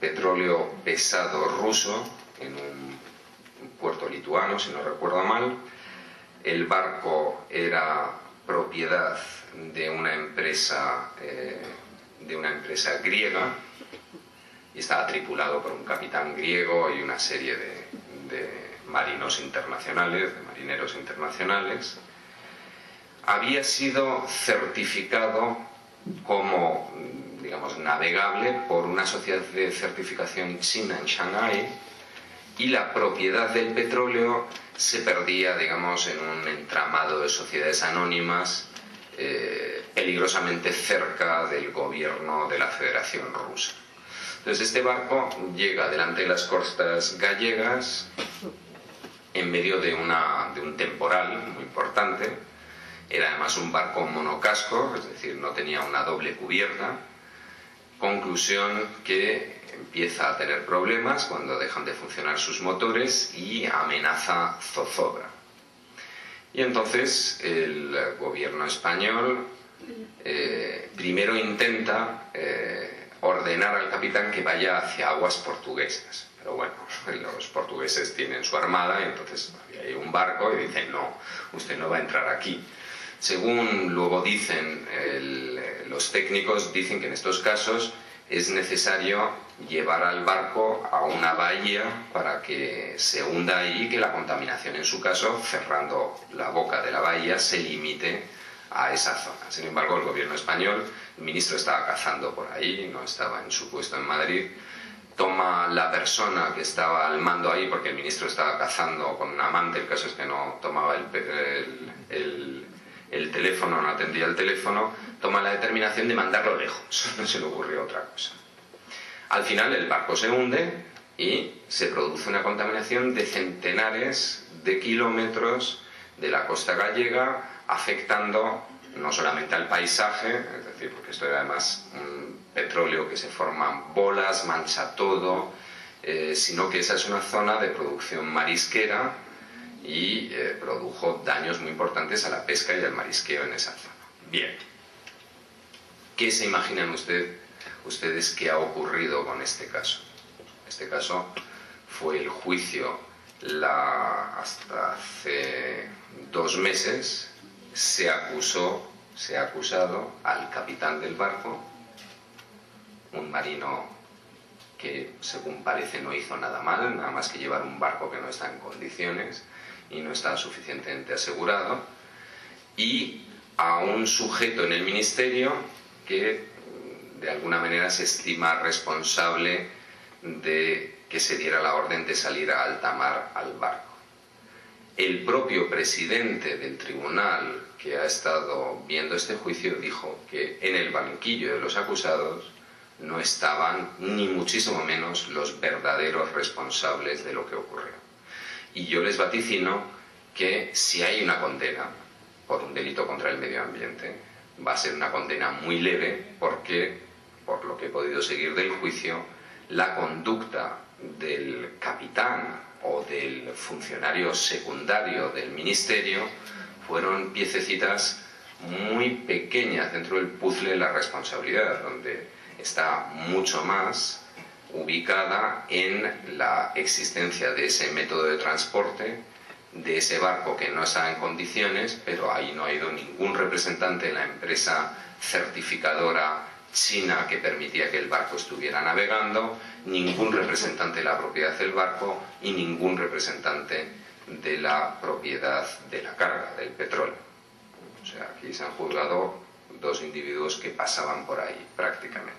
petróleo pesado ruso en un puerto lituano, si no recuerdo mal. El barco era propiedad de una empresa griega y estaba tripulado por un capitán griego y una serie de marineros internacionales. Había sido certificado como, digamos, navegable por una sociedad de certificación china en Shanghái, y la propiedad del petróleo se perdía, digamos, en un entramado de sociedades anónimas peligrosamente cerca del gobierno de la Federación Rusa. Entonces este barco llega delante de las costas gallegas en medio de un temporal muy importante. Era además un barco monocasco, es decir, no tenía una doble cubierta. Conclusión que empieza a tener problemas cuando dejan de funcionar sus motores y amenaza zozobra. Y entonces el gobierno español primero intenta ordenar al capitán que vaya hacia aguas portuguesas. Pero bueno, los portugueses tienen su armada y entonces hay un barco y dicen no, usted no va a entrar aquí. Según luego dicen los técnicos, dicen que en estos casos es necesario llevar al barco a una bahía para que se hunda ahí y que la contaminación, en su caso, cerrando la boca de la bahía, se limite a esa zona. Sin embargo, el gobierno español, el ministro estaba cazando por ahí, no estaba en su puesto en Madrid, toma la persona que estaba al mando ahí, porque el ministro estaba cazando con un amante, el caso es que no tomaba el teléfono, no atendía el teléfono, toma la determinación de mandarlo lejos, no se le ocurrió otra cosa. Al final el barco se hunde y se produce una contaminación de centenares de kilómetros de la costa gallega, afectando no solamente al paisaje, es decir, porque esto era además un petróleo que se forman bolas, mancha todo, sino que esa es una zona de producción marisquera y produjo daños muy importantes a la pesca y al marisqueo en esa zona. Bien, ¿qué se imaginan ustedes que ha ocurrido con este caso? Este caso fue el juicio hasta hace 2 meses, se ha acusado al capitán del barco, un marino que según parece no hizo nada mal, nada más que llevar un barco que no está en condiciones y no está suficientemente asegurado, y a un sujeto en el ministerio que de alguna manera se estima responsable de que se diera la orden de salir a alta mar al barco. El propio presidente del tribunal que ha estado viendo este juicio dijo que en el banquillo de los acusados no estaban ni muchísimo menos los verdaderos responsables de lo que ocurrió. Y yo les vaticino que si hay una condena por un delito contra el medio ambiente, va a ser una condena muy leve porque, por lo que he podido seguir del juicio, la conducta del capitán o del funcionario secundario del ministerio fueron piececitas muy pequeñas dentro del puzzle de la responsabilidad, donde está mucho más ubicada en la existencia de ese método de transporte, de ese barco que no está en condiciones, pero ahí no ha ido ningún representante de la empresa certificadora china que permitía que el barco estuviera navegando, ningún representante de la propiedad del barco y ningún representante de la propiedad de la carga, del petróleo. O sea, aquí se han juzgado 2 individuos que pasaban por ahí prácticamente.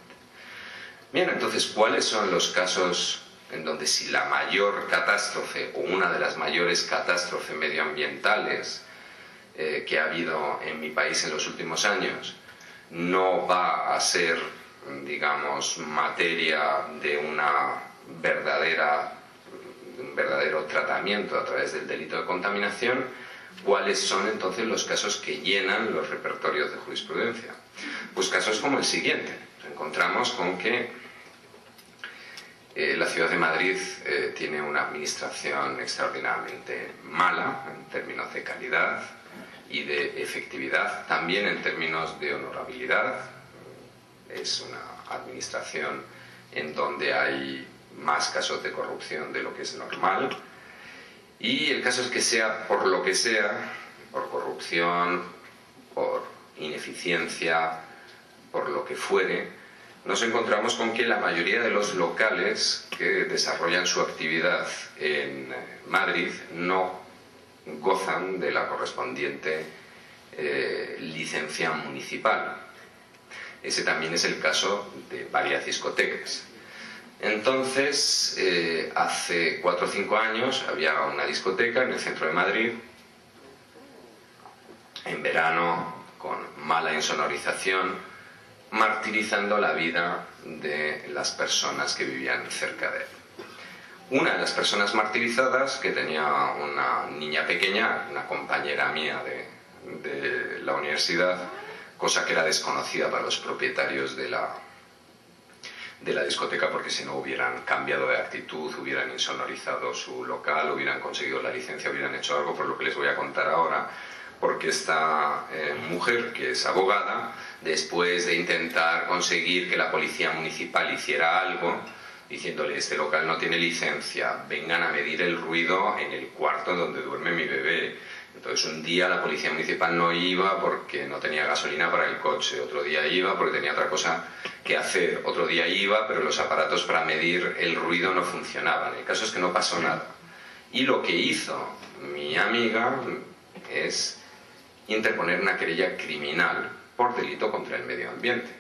Bien, entonces, ¿cuáles son los casos en donde si la mayor catástrofe o una de las mayores catástrofes medioambientales que ha habido en mi país en los últimos años no va a ser, digamos, materia de un verdadero tratamiento a través del delito de contaminación? ¿Cuáles son entonces los casos que llenan los repertorios de jurisprudencia? Pues casos como el siguiente. Nos encontramos con que la ciudad de Madrid tiene una administración extraordinariamente mala en términos de calidad y de efectividad, también en términos de honorabilidad. Es una administración en donde hay más casos de corrupción de lo que es normal, y el caso es que sea por lo que sea, por corrupción, por ineficiencia, por lo que fuere, nos encontramos con que la mayoría de los locales que desarrollan su actividad en Madrid no gozan de la correspondiente licencia municipal. Ese también es el caso de varias discotecas. Entonces, hace 4 o 5 años había una discoteca en el centro de Madrid, en verano, con mala insonorización, martirizando la vida de las personas que vivían cerca de él. Una de las personas martirizadas, que tenía una niña pequeña, una compañera mía de la universidad, cosa que era desconocida para los propietarios de la discoteca, porque si no hubieran cambiado de actitud, hubieran insonorizado su local, hubieran conseguido la licencia, hubieran hecho algo, por lo que les voy a contar ahora. porque esta mujer, que es abogada, después de intentar conseguir que la policía municipal hiciera algo, diciéndole: este local no tiene licencia, vengan a medir el ruido en el cuarto donde duerme mi bebé. Entonces un día la policía municipal no iba porque no tenía gasolina para el coche, otro día iba porque tenía otra cosa que hacer, otro día iba pero los aparatos para medir el ruido no funcionaban. El caso es que no pasó nada. Y lo que hizo mi amiga es interponer una querella criminal por delito contra el medio ambiente.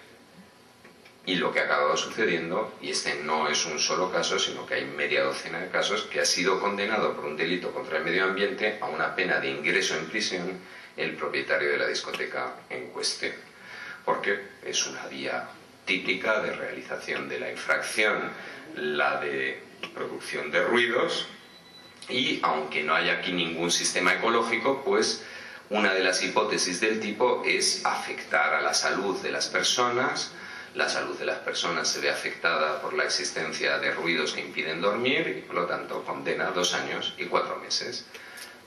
Y lo que ha acabado sucediendo, y este no es un solo caso, sino que hay media docena de casos, que ha sido condenado por un delito contra el medio ambiente a una pena de ingreso en prisión el propietario de la discoteca en cuestión. Porque es una vía típica de realización de la infracción, la de producción de ruidos, y aunque no hay aquí ningún sistema ecológico, pues una de las hipótesis del tipo es afectar a la salud de las personas. La salud de las personas se ve afectada por la existencia de ruidos que impiden dormir y, por lo tanto, condena 2 años y 4 meses.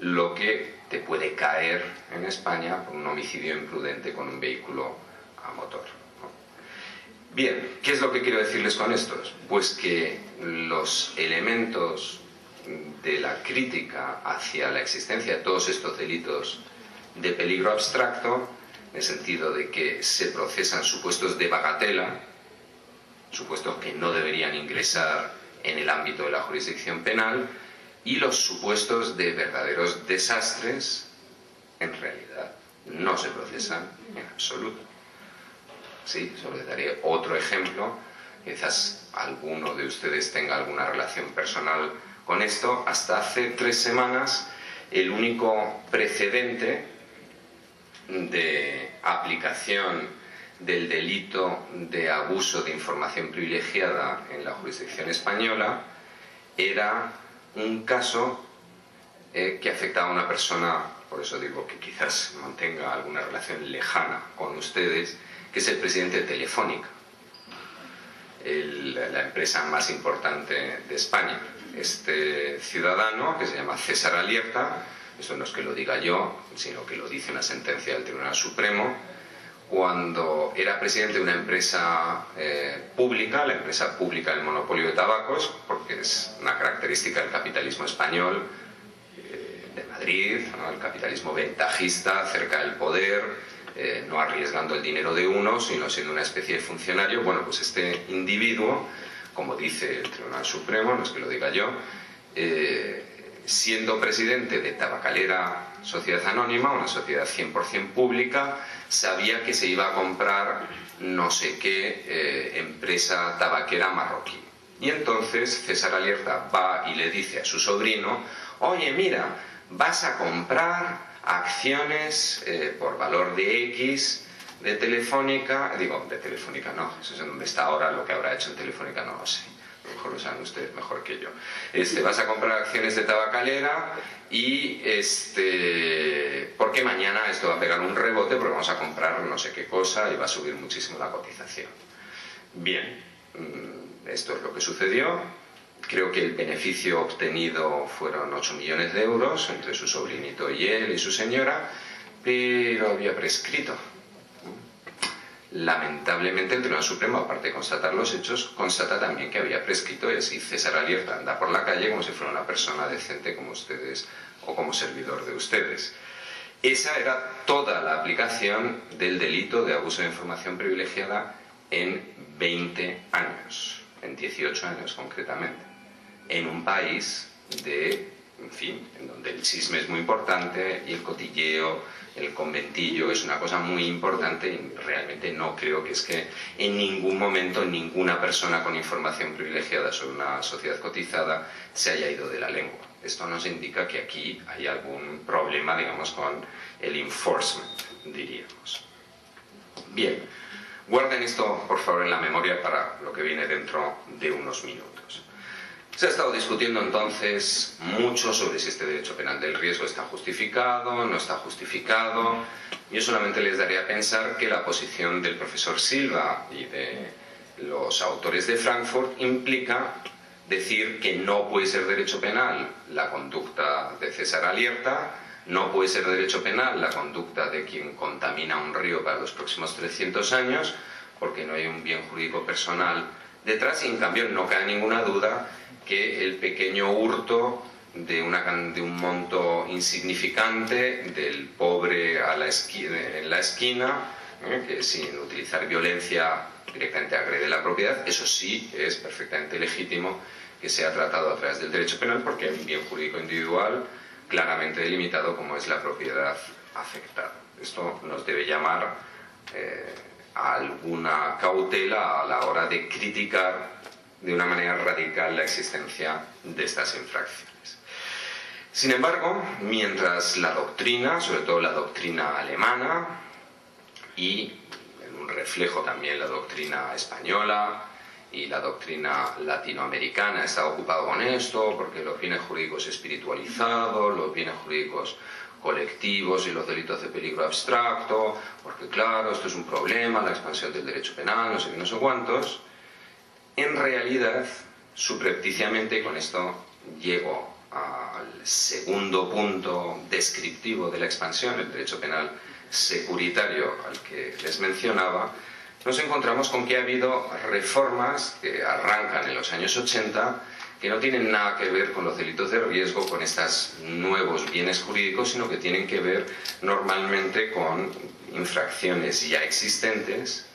Lo que te puede caer en España por un homicidio imprudente con un vehículo a motor. Bien, ¿qué es lo que quiero decirles con esto? Pues que los elementos de la crítica hacia la existencia de todos estos delitos de peligro abstracto, en el sentido de que se procesan supuestos de bagatela, supuestos que no deberían ingresar en el ámbito de la jurisdicción penal, y los supuestos de verdaderos desastres, en realidad, no se procesan en absoluto. Sí, solo les daré otro ejemplo, quizás alguno de ustedes tenga alguna relación personal con esto. Hasta hace 3 semanas, el único precedente de aplicación del delito de abuso de información privilegiada en la jurisdicción española era un caso que afectaba a una persona, por eso digo que quizás mantenga alguna relación lejana con ustedes, que es el presidente de Telefónica, la empresa más importante de España. Este ciudadano, que se llama César Alierta, eso no es que lo diga yo, sino que lo dice una sentencia del Tribunal Supremo, cuando era presidente de una empresa pública, la empresa pública del monopolio de tabacos, porque es una característica del capitalismo español, de Madrid, ¿no? El capitalismo ventajista, cerca del poder, no arriesgando el dinero de uno, sino siendo una especie de funcionario. Bueno, pues este individuo, como dice el Tribunal Supremo, no es que lo diga yo, siendo presidente de Tabacalera Sociedad Anónima, una sociedad 100% pública, sabía que se iba a comprar no sé qué empresa tabaquera marroquí. Y entonces César Alierta va y le dice a su sobrino: oye, mira, vas a comprar acciones por valor de X de Telefónica. Digo, de Telefónica no, eso es en donde está ahora, lo que habrá hecho en Telefónica no lo sé. A lo mejor lo saben ustedes mejor que yo. Vas a comprar acciones de Tabacalera y porque mañana esto va a pegar un rebote porque vamos a comprar no sé qué cosa y va a subir muchísimo la cotización. Bien, esto es lo que sucedió. Creo que el beneficio obtenido fueron 8 millones de euros entre su sobrinito y él y su señora, pero había prescrito. Lamentablemente el Tribunal Supremo, aparte de constatar los hechos, constata también que había prescrito, y así César Alierta anda por la calle como si fuera una persona decente como ustedes o como servidor de ustedes. Esa era toda la aplicación del delito de abuso de información privilegiada en 20 años, en 18 años concretamente, en un país en donde el chisme es muy importante y el cotilleo, el conventillo es una cosa muy importante, y realmente no creo que es que en ningún momento ninguna persona con información privilegiada sobre una sociedad cotizada se haya ido de la lengua. Esto nos indica que aquí hay algún problema, digamos, con el enforcement, diríamos. Bien, guarden esto por favor en la memoria para lo que viene dentro de unos minutos. Se ha estado discutiendo entonces mucho sobre si este derecho penal del riesgo está justificado, no está justificado. Yo solamente les daré a pensar que la posición del profesor Silva y de los autores de Frankfurt implica decir que no puede ser derecho penal la conducta de César Alierta, No puede ser derecho penal la conducta de quien contamina un río para los próximos 300 años, porque no hay un bien jurídico personal detrás, y en cambio no cabe ninguna duda que el pequeño hurto de un monto insignificante del pobre en la esquina, que sin utilizar violencia directamente agrede la propiedad, eso sí es perfectamente legítimo que sea tratado a través del derecho penal, porque hay un bien jurídico individual claramente delimitado como es la propiedad afectada. Esto nos debe llamar a alguna cautela a la hora de criticar de una manera radical la existencia de estas infracciones. Sin embargo, mientras la doctrina, sobre todo la doctrina alemana y en un reflejo también la doctrina española y la doctrina latinoamericana está ocupado con esto, porque los bienes jurídicos espiritualizados, los bienes jurídicos colectivos y los delitos de peligro abstracto, porque claro, esto es un problema, la expansión del derecho penal, no sé qué, no sé cuántos. En realidad, subrepticiamente, y con esto llego al segundo punto descriptivo de la expansión, el derecho penal securitario al que les mencionaba, nos encontramos con que ha habido reformas que arrancan en los años 80 que no tienen nada que ver con los delitos de riesgo, con estos nuevos bienes jurídicos, sino que tienen que ver normalmente con infracciones ya existentes,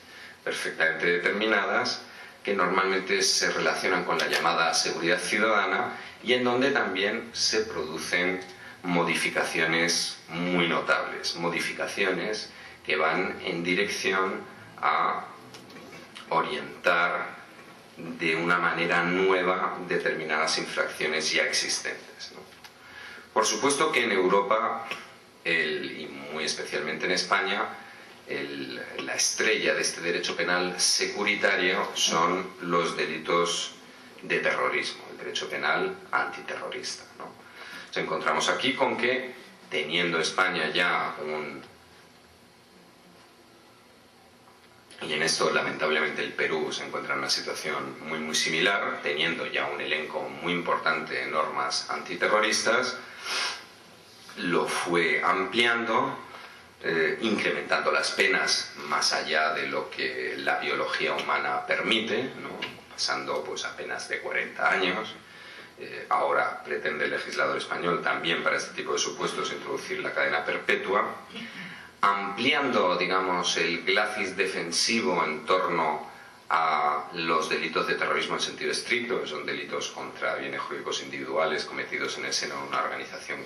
perfectamente determinadas, que normalmente se relacionan con la llamada seguridad ciudadana y en donde también se producen modificaciones muy notables, modificaciones que van en dirección a orientar de una manera nueva determinadas infracciones ya existentes, ¿no? Por supuesto que en Europa, y muy especialmente en España, la estrella de este derecho penal securitario son los delitos de terrorismo, el derecho penal antiterrorista, ¿no? Nos encontramos aquí con que, teniendo España ya y en esto lamentablemente el Perú se encuentra en una situación muy similar, teniendo ya un elenco muy importante de normas antiterroristas, lo fue ampliando, incrementando las penas más allá de lo que la biología humana permite, ¿no? Pasando pues a penas de 40 años. Ahora pretende el legislador español también para este tipo de supuestos introducir la cadena perpetua, ampliando, digamos, el glacis defensivo en torno a los delitos de terrorismo en sentido estricto, que son delitos contra bienes jurídicos individuales cometidos en el seno de una organización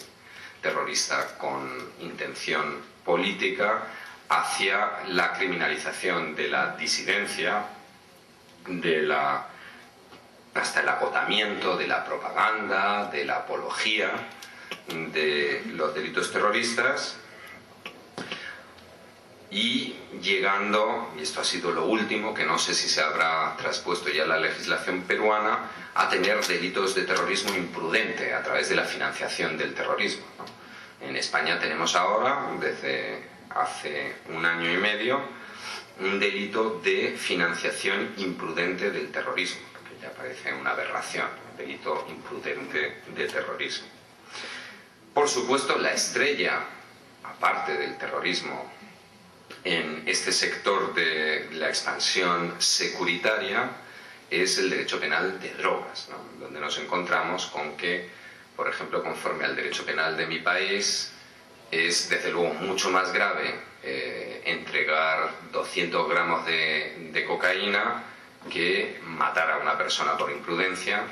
terrorista con intención política, hacia la criminalización de la disidencia, hasta el agotamiento de la propaganda, de la apología de los delitos terroristas, y llegando, y esto ha sido lo último, que no sé si se habrá traspuesto ya la legislación peruana, a tener delitos de terrorismo imprudente a través de la financiación del terrorismo, ¿no? En España tenemos ahora, desde hace 1 año y medio, un delito de financiación imprudente del terrorismo, que ya parece una aberración, un delito imprudente de terrorismo. Por supuesto, la estrella, aparte del terrorismo, en este sector de la expansión securitaria es el derecho penal de drogas, ¿no? Donde nos encontramos con que, por ejemplo, conforme al derecho penal de mi país, es desde luego mucho más grave entregar 200 gramos de cocaína que matar a una persona por imprudencia,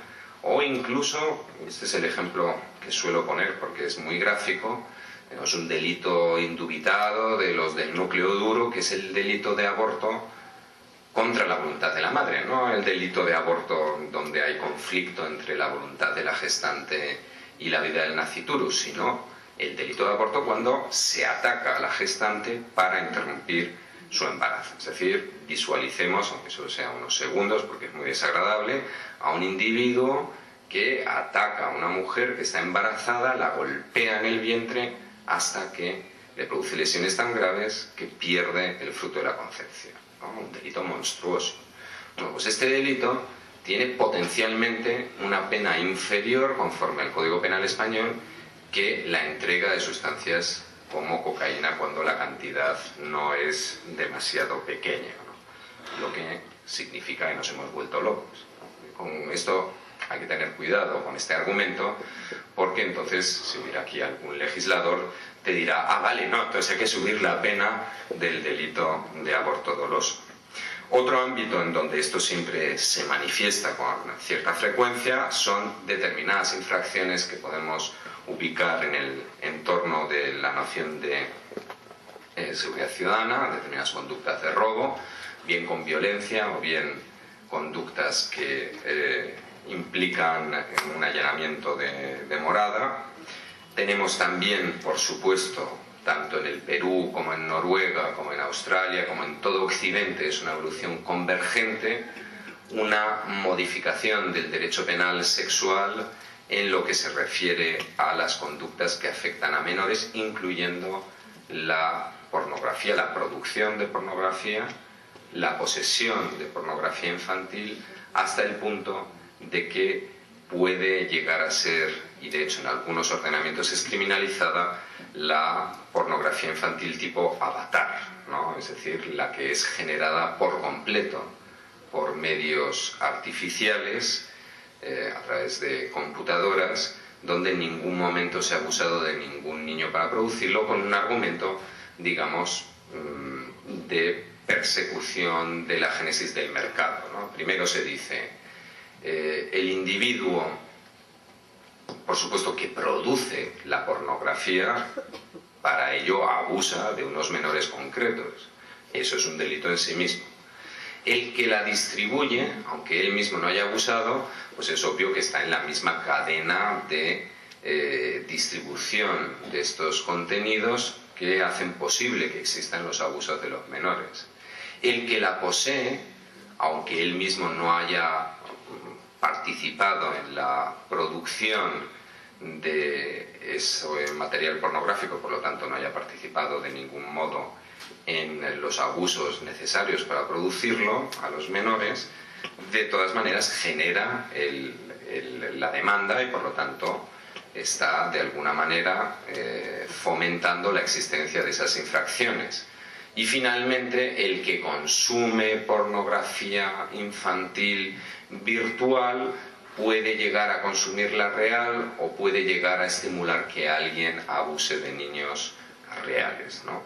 o incluso, este es el ejemplo que suelo poner porque es muy gráfico, tenemos un delito indubitado de los del núcleo duro, que es el delito de aborto contra la voluntad de la madre, no el delito de aborto donde hay conflicto entre la voluntad de la gestante y la vida del nasciturus, sino el delito de aborto cuando se ataca a la gestante para interrumpir su embarazo. Es decir, visualicemos, aunque solo sea unos segundos porque es muy desagradable, a un individuo que ataca a una mujer que está embarazada, la golpea en el vientre hasta que le produce lesiones tan graves que pierde el fruto de la concepción, ¿no? Un delito monstruoso. Bueno, pues este delito tiene potencialmente una pena inferior, conforme al Código Penal español, que la entrega de sustancias como cocaína cuando la cantidad no es demasiado pequeña, ¿no? Lo que significa que nos hemos vuelto locos. Con esto hay que tener cuidado con este argumento, porque entonces, si hubiera aquí algún legislador, te dirá, ah, vale, no, entonces hay que subir la pena del delito de aborto doloso. Otro ámbito en donde esto siempre se manifiesta con cierta frecuencia son determinadas infracciones que podemos ubicar en el entorno de la noción de seguridad ciudadana, determinadas conductas de robo, bien con violencia o bien conductas que implican un allanamiento de morada. Tenemos también, por supuesto, tanto en el Perú como en Noruega, como en Australia, como en todo Occidente, es una evolución convergente, una modificación del derecho penal sexual en lo que se refiere a las conductas que afectan a menores, incluyendo la pornografía, la producción de pornografía, la posesión de pornografía infantil, hasta el punto de que puede llegar a ser, y de hecho en algunos ordenamientos es criminalizada, la pornografía infantil tipo avatar, ¿no? Es decir, la que es generada por completo por medios artificiales, a través de computadoras, donde en ningún momento se ha abusado de ningún niño para producirlo, con un argumento, digamos, de persecución de la génesis del mercado, ¿no? Primero se dice, el individuo, por supuesto que produce la pornografía, para ello abusa de unos menores concretos. Eso es un delito en sí mismo. El que la distribuye, aunque él mismo no haya abusado, pues es obvio que está en la misma cadena de distribución de estos contenidos que hacen posible que existan los abusos de los menores. El que la posee, aunque él mismo no haya participado en la producción de ese material pornográfico, por lo tanto no haya participado de ningún modo en los abusos necesarios para producirlo a los menores, de todas maneras genera la demanda y por lo tanto está de alguna manera fomentando la existencia de esas infracciones. Y finalmente el que consume pornografía infantil virtual puede llegar a consumirla real o puede llegar a estimular que alguien abuse de niños reales, ¿no?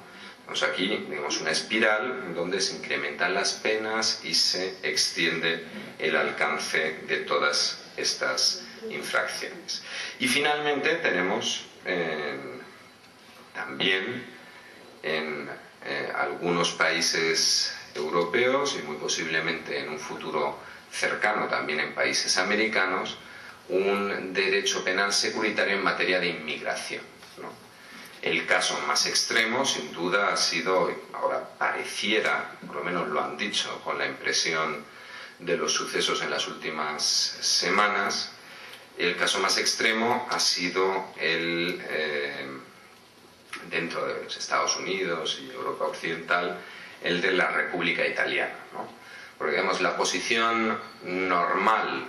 Pues aquí tenemos una espiral donde se incrementan las penas y se extiende el alcance de todas estas infracciones. Y finalmente tenemos también en algunos países europeos y muy posiblemente en un futuro cercano también en países americanos, un derecho penal securitario en materia de inmigración, ¿no? El caso más extremo, sin duda, ha sido, ahora pareciera, por lo menos lo han dicho, con la impresión de los sucesos en las últimas semanas, el caso más extremo ha sido dentro de los Estados Unidos y Europa Occidental, el de la República Italiana, ¿no? Porque, digamos, la posición normal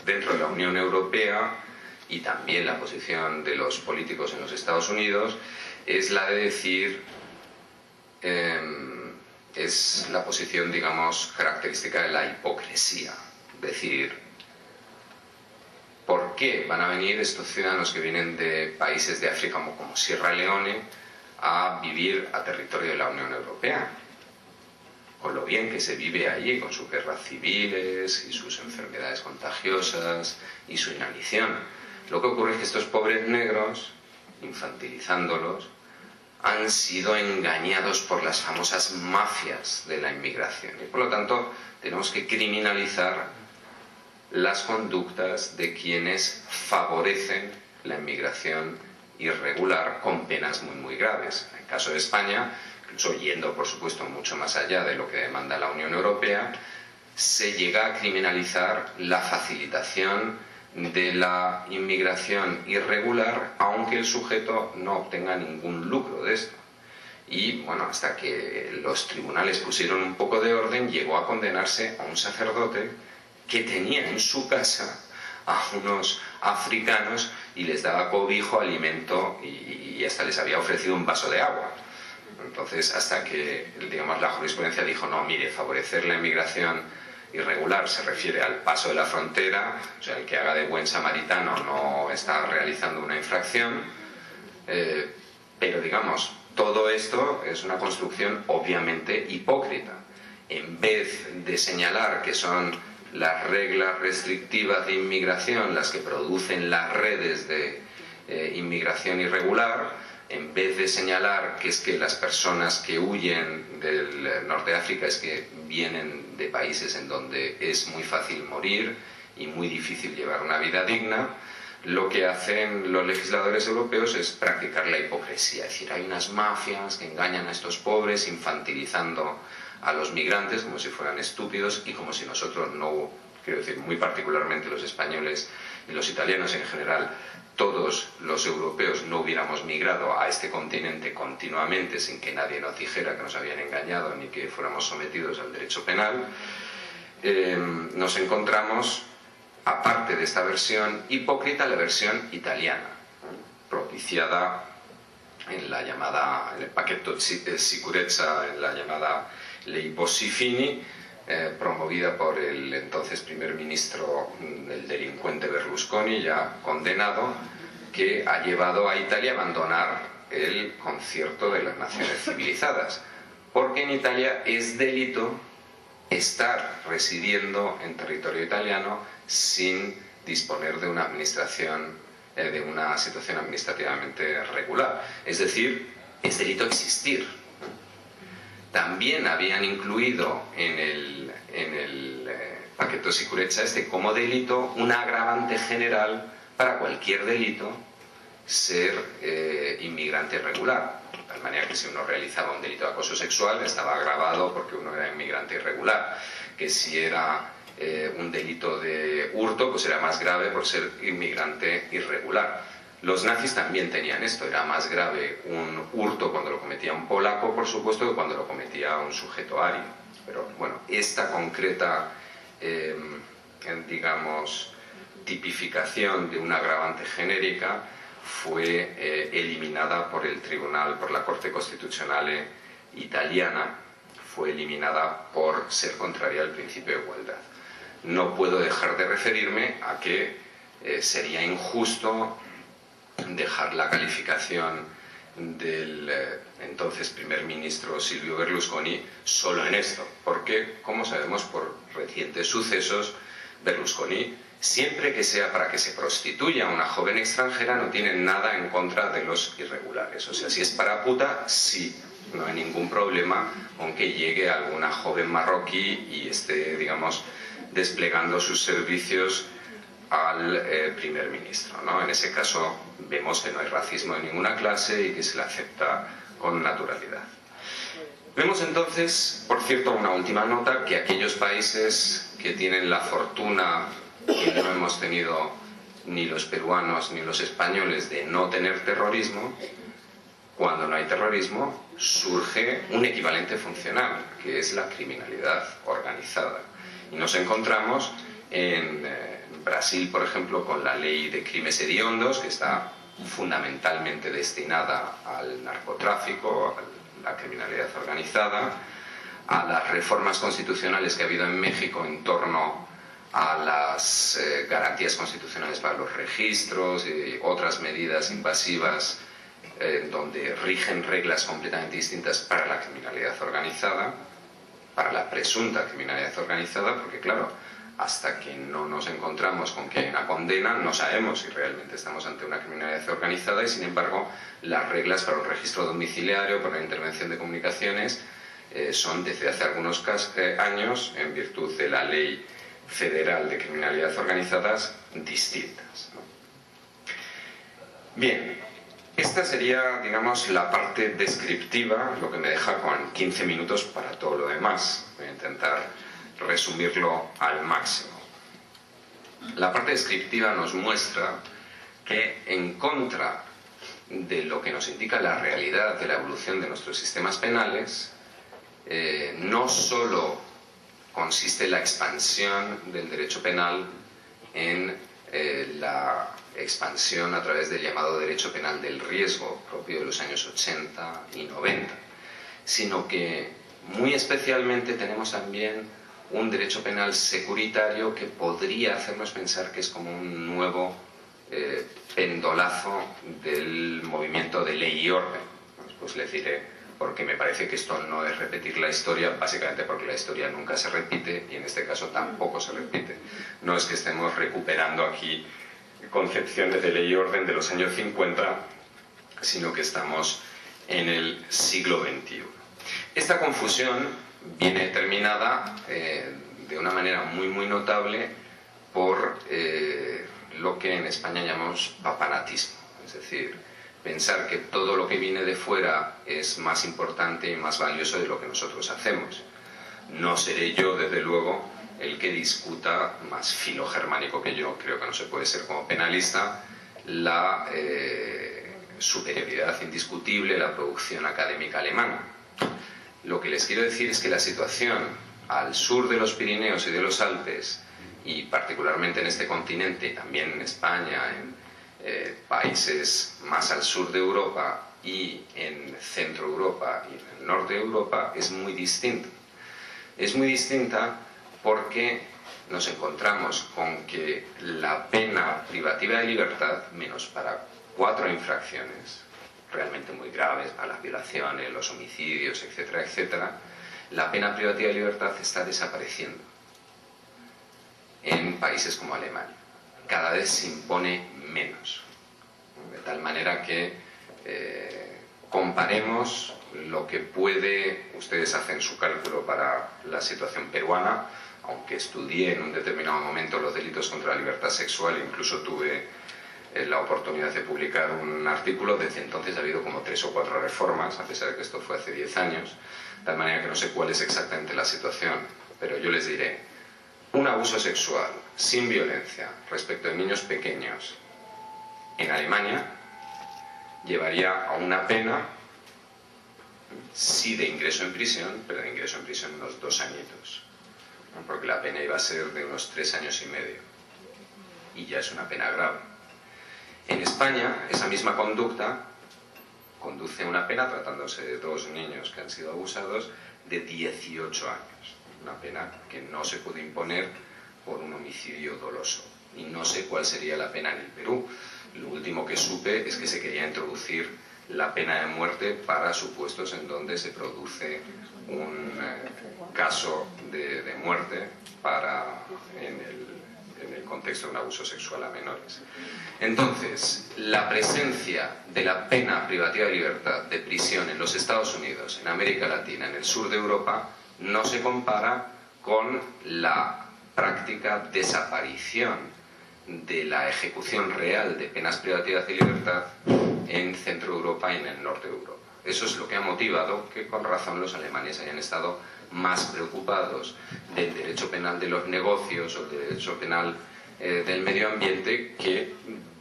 dentro de la Unión Europea y también la posición de los políticos en los Estados Unidos es la de decir, es la posición, digamos, característica de la hipocresía. Decir, ¿por qué van a venir estos ciudadanos que vienen de países de África como Sierra Leone a vivir a territorio de la Unión Europea? Con lo bien que se vive allí, con sus guerras civiles y sus enfermedades contagiosas y su inanición. Lo que ocurre es que estos pobres negros, infantilizándolos, han sido engañados por las famosas mafias de la inmigración. Y por lo tanto, tenemos que criminalizar las conductas de quienes favorecen la inmigración irregular con penas muy, muy graves. En el caso de España, incluso yendo, por supuesto, mucho más allá de lo que demanda la Unión Europea, se llega a criminalizar la facilitación de la inmigración irregular, aunque el sujeto no obtenga ningún lucro de esto. Y bueno, hasta que los tribunales pusieron un poco de orden, llegó a condenarse a un sacerdote que tenía en su casa a unos africanos y les daba cobijo, alimento y hasta les había ofrecido un vaso de agua. Entonces, hasta que, digamos, la jurisprudencia dijo, no, mire, favorecer la inmigración irregular se refiere al paso de la frontera, o sea, el que haga de buen samaritano no está realizando una infracción, pero, digamos, todo esto es una construcción obviamente hipócrita. En vez de señalar que son las reglas restrictivas de inmigración las que producen las redes de inmigración irregular, en vez de señalar que es que las personas que huyen del norte de África es que vienen de países en donde es muy fácil morir y muy difícil llevar una vida digna, lo que hacen los legisladores europeos es practicar la hipocresía. Es decir, hay unas mafias que engañan a estos pobres infantilizando a los migrantes como si fueran estúpidos y como si nosotros no, quiero decir, muy particularmente los españoles y los italianos en general, todos los europeos no hubiéramos migrado a este continente continuamente sin que nadie nos dijera que nos habían engañado ni que fuéramos sometidos al derecho penal. Nos encontramos, aparte de esta versión hipócrita, la versión italiana, propiciada en la llamada, en el paquete sicurezza, en la llamada Ley Bossi-Fini, promovida por el entonces primer ministro, el delincuente Berlusconi, ya condenado, que ha llevado a Italia a abandonar el concierto de las naciones civilizadas, porque en Italia es delito estar residiendo en territorio italiano sin disponer de una administración, de una situación administrativamente regular. Es decir, es delito existir. También habían incluido en el paquete sicurezza como delito una agravante general para cualquier delito ser inmigrante irregular. De tal manera que si uno realizaba un delito de acoso sexual estaba agravado porque uno era inmigrante irregular, que si era un delito de hurto pues era más grave por ser inmigrante irregular. Los nazis también tenían esto, era más grave un hurto cuando lo cometía un polaco, por supuesto, que cuando lo cometía un sujeto ario. Pero bueno, esta concreta, digamos, tipificación de una agravante genérica fue eliminada por el tribunal, por la Corte Costituzionale italiana, fue eliminada por ser contraria al principio de igualdad. No puedo dejar de referirme a que sería injusto dejar la calificación del entonces primer ministro Silvio Berlusconi solo en esto, porque, como sabemos por recientes sucesos, Berlusconi, siempre que sea para que se prostituya a una joven extranjera, no tiene nada en contra de los irregulares. O sea, si es para puta, sí, no hay ningún problema con que llegue alguna joven marroquí y esté, digamos, desplegando sus servicios al primer ministro, ¿no? En ese caso vemos que no hay racismo de ninguna clase y que se le acepta con naturalidad. Vemos entonces, por cierto, una última nota, que aquellos países que tienen la fortuna que no hemos tenido ni los peruanos ni los españoles de no tener terrorismo, cuando no hay terrorismo surge un equivalente funcional, que es la criminalidad organizada. Y nos encontramos en Brasil, por ejemplo, con la ley de crímenes hediondos, que está fundamentalmente destinada al narcotráfico, a la criminalidad organizada, a las reformas constitucionales que ha habido en México en torno a las garantías constitucionales para los registros y otras medidas invasivas donde rigen reglas completamente distintas para la criminalidad organizada, para la presunta criminalidad organizada, porque claro, hasta que no nos encontramos con que hay una condena, no sabemos si realmente estamos ante una criminalidad organizada y, sin embargo, las reglas para un registro domiciliario, para la intervención de comunicaciones, son desde hace algunos años, en virtud de la Ley Federal de Criminalidad Organizada, distintas, ¿no? Bien, esta sería, digamos, la parte descriptiva, lo que me deja con 15 minutos para todo lo demás. Voy a intentar resumirlo al máximo. La parte descriptiva nos muestra que, en contra de lo que nos indica la realidad de la evolución de nuestros sistemas penales, no solo consiste la expansión del derecho penal en la expansión a través del llamado derecho penal del riesgo, propio de los años 80 y 90, sino que muy especialmente tenemos también un derecho penal securitario que podría hacernos pensar que es como un nuevo pendolazo del movimiento de ley y orden. Después les diré porque me parece que esto no es repetir la historia, básicamente porque la historia nunca se repite y en este caso tampoco se repite. No es que estemos recuperando aquí concepciones de ley y orden de los años 50, sino que estamos en el siglo XXI. Esta confusión viene determinada de una manera muy notable por lo que en España llamamos papanatismo, es decir, pensar que todo lo que viene de fuera es más importante y más valioso de lo que nosotros hacemos. No seré yo, desde luego, el que discuta, más filogermánico que yo, creo que no se puede ser como penalista, la superioridad indiscutible de la producción académica alemana. Lo que les quiero decir es que la situación al sur de los Pirineos y de los Alpes, y particularmente en este continente, también en España, en países más al sur de Europa y en Centro Europa y en el norte de Europa, es muy distinta. Es muy distinta porque nos encontramos con que la pena privativa de libertad, menos para 4 infracciones realmente muy graves, para las violaciones, los homicidios, etcétera, etcétera, la pena privativa de libertad está desapareciendo en países como Alemania. Cada vez se impone menos, de tal manera que comparemos lo que puede, ustedes hacen su cálculo para la situación peruana, aunque estudié en un determinado momento los delitos contra la libertad sexual, incluso tuve la oportunidad de publicar un artículo. Desde entonces ha habido como 3 o 4 reformas, a pesar de que esto fue hace 10 años, de tal manera que no sé cuál es exactamente la situación, pero yo les diré, un abuso sexual sin violencia respecto de niños pequeños en Alemania llevaría a una pena, sí, de ingreso en prisión, pero de ingreso en prisión unos 2 añitos, ¿no? Porque la pena iba a ser de unos 3 años y medio, y ya es una pena grave. En España, esa misma conducta conduce a una pena, tratándose de 2 niños que han sido abusados, de 18 años. Una pena que no se puede imponer por un homicidio doloso. Y no sé cuál sería la pena en el Perú. Lo último que supe es que se quería introducir la pena de muerte para supuestos en donde se produce un caso de muerte en el contexto de un abuso sexual a menores. Entonces, la presencia de la pena privativa de libertad de prisión en los Estados Unidos, en América Latina, en el sur de Europa, no se compara con la práctica desaparición de la ejecución real de penas privativas de libertad en Centro Europa y en el norte de Europa. Eso es lo que ha motivado que con razón los alemanes hayan estado más preocupados del derecho penal de los negocios o del derecho penal del medio ambiente que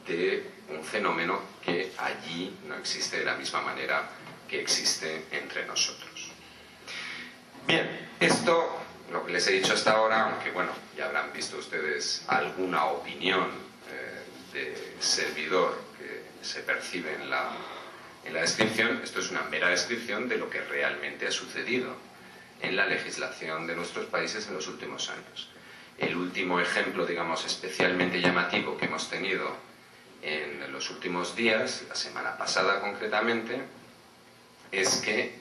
de un fenómeno que allí no existe de la misma manera que existe entre nosotros. Bien, esto, lo que les he dicho hasta ahora, aunque bueno, ya habrán visto ustedes alguna opinión de servidor que se percibe en la descripción, esto es una mera descripción de lo que realmente ha sucedido en la legislación de nuestros países en los últimos años. El último ejemplo, digamos, especialmente llamativo que hemos tenido en los últimos días, la semana pasada concretamente, es que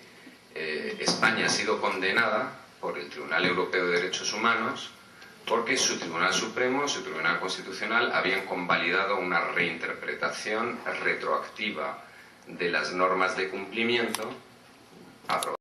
España ha sido condenada por el Tribunal Europeo de Derechos Humanos porque su Tribunal Supremo, su Tribunal Constitucional habían convalidado una reinterpretación retroactiva de las normas de cumplimiento aprobadas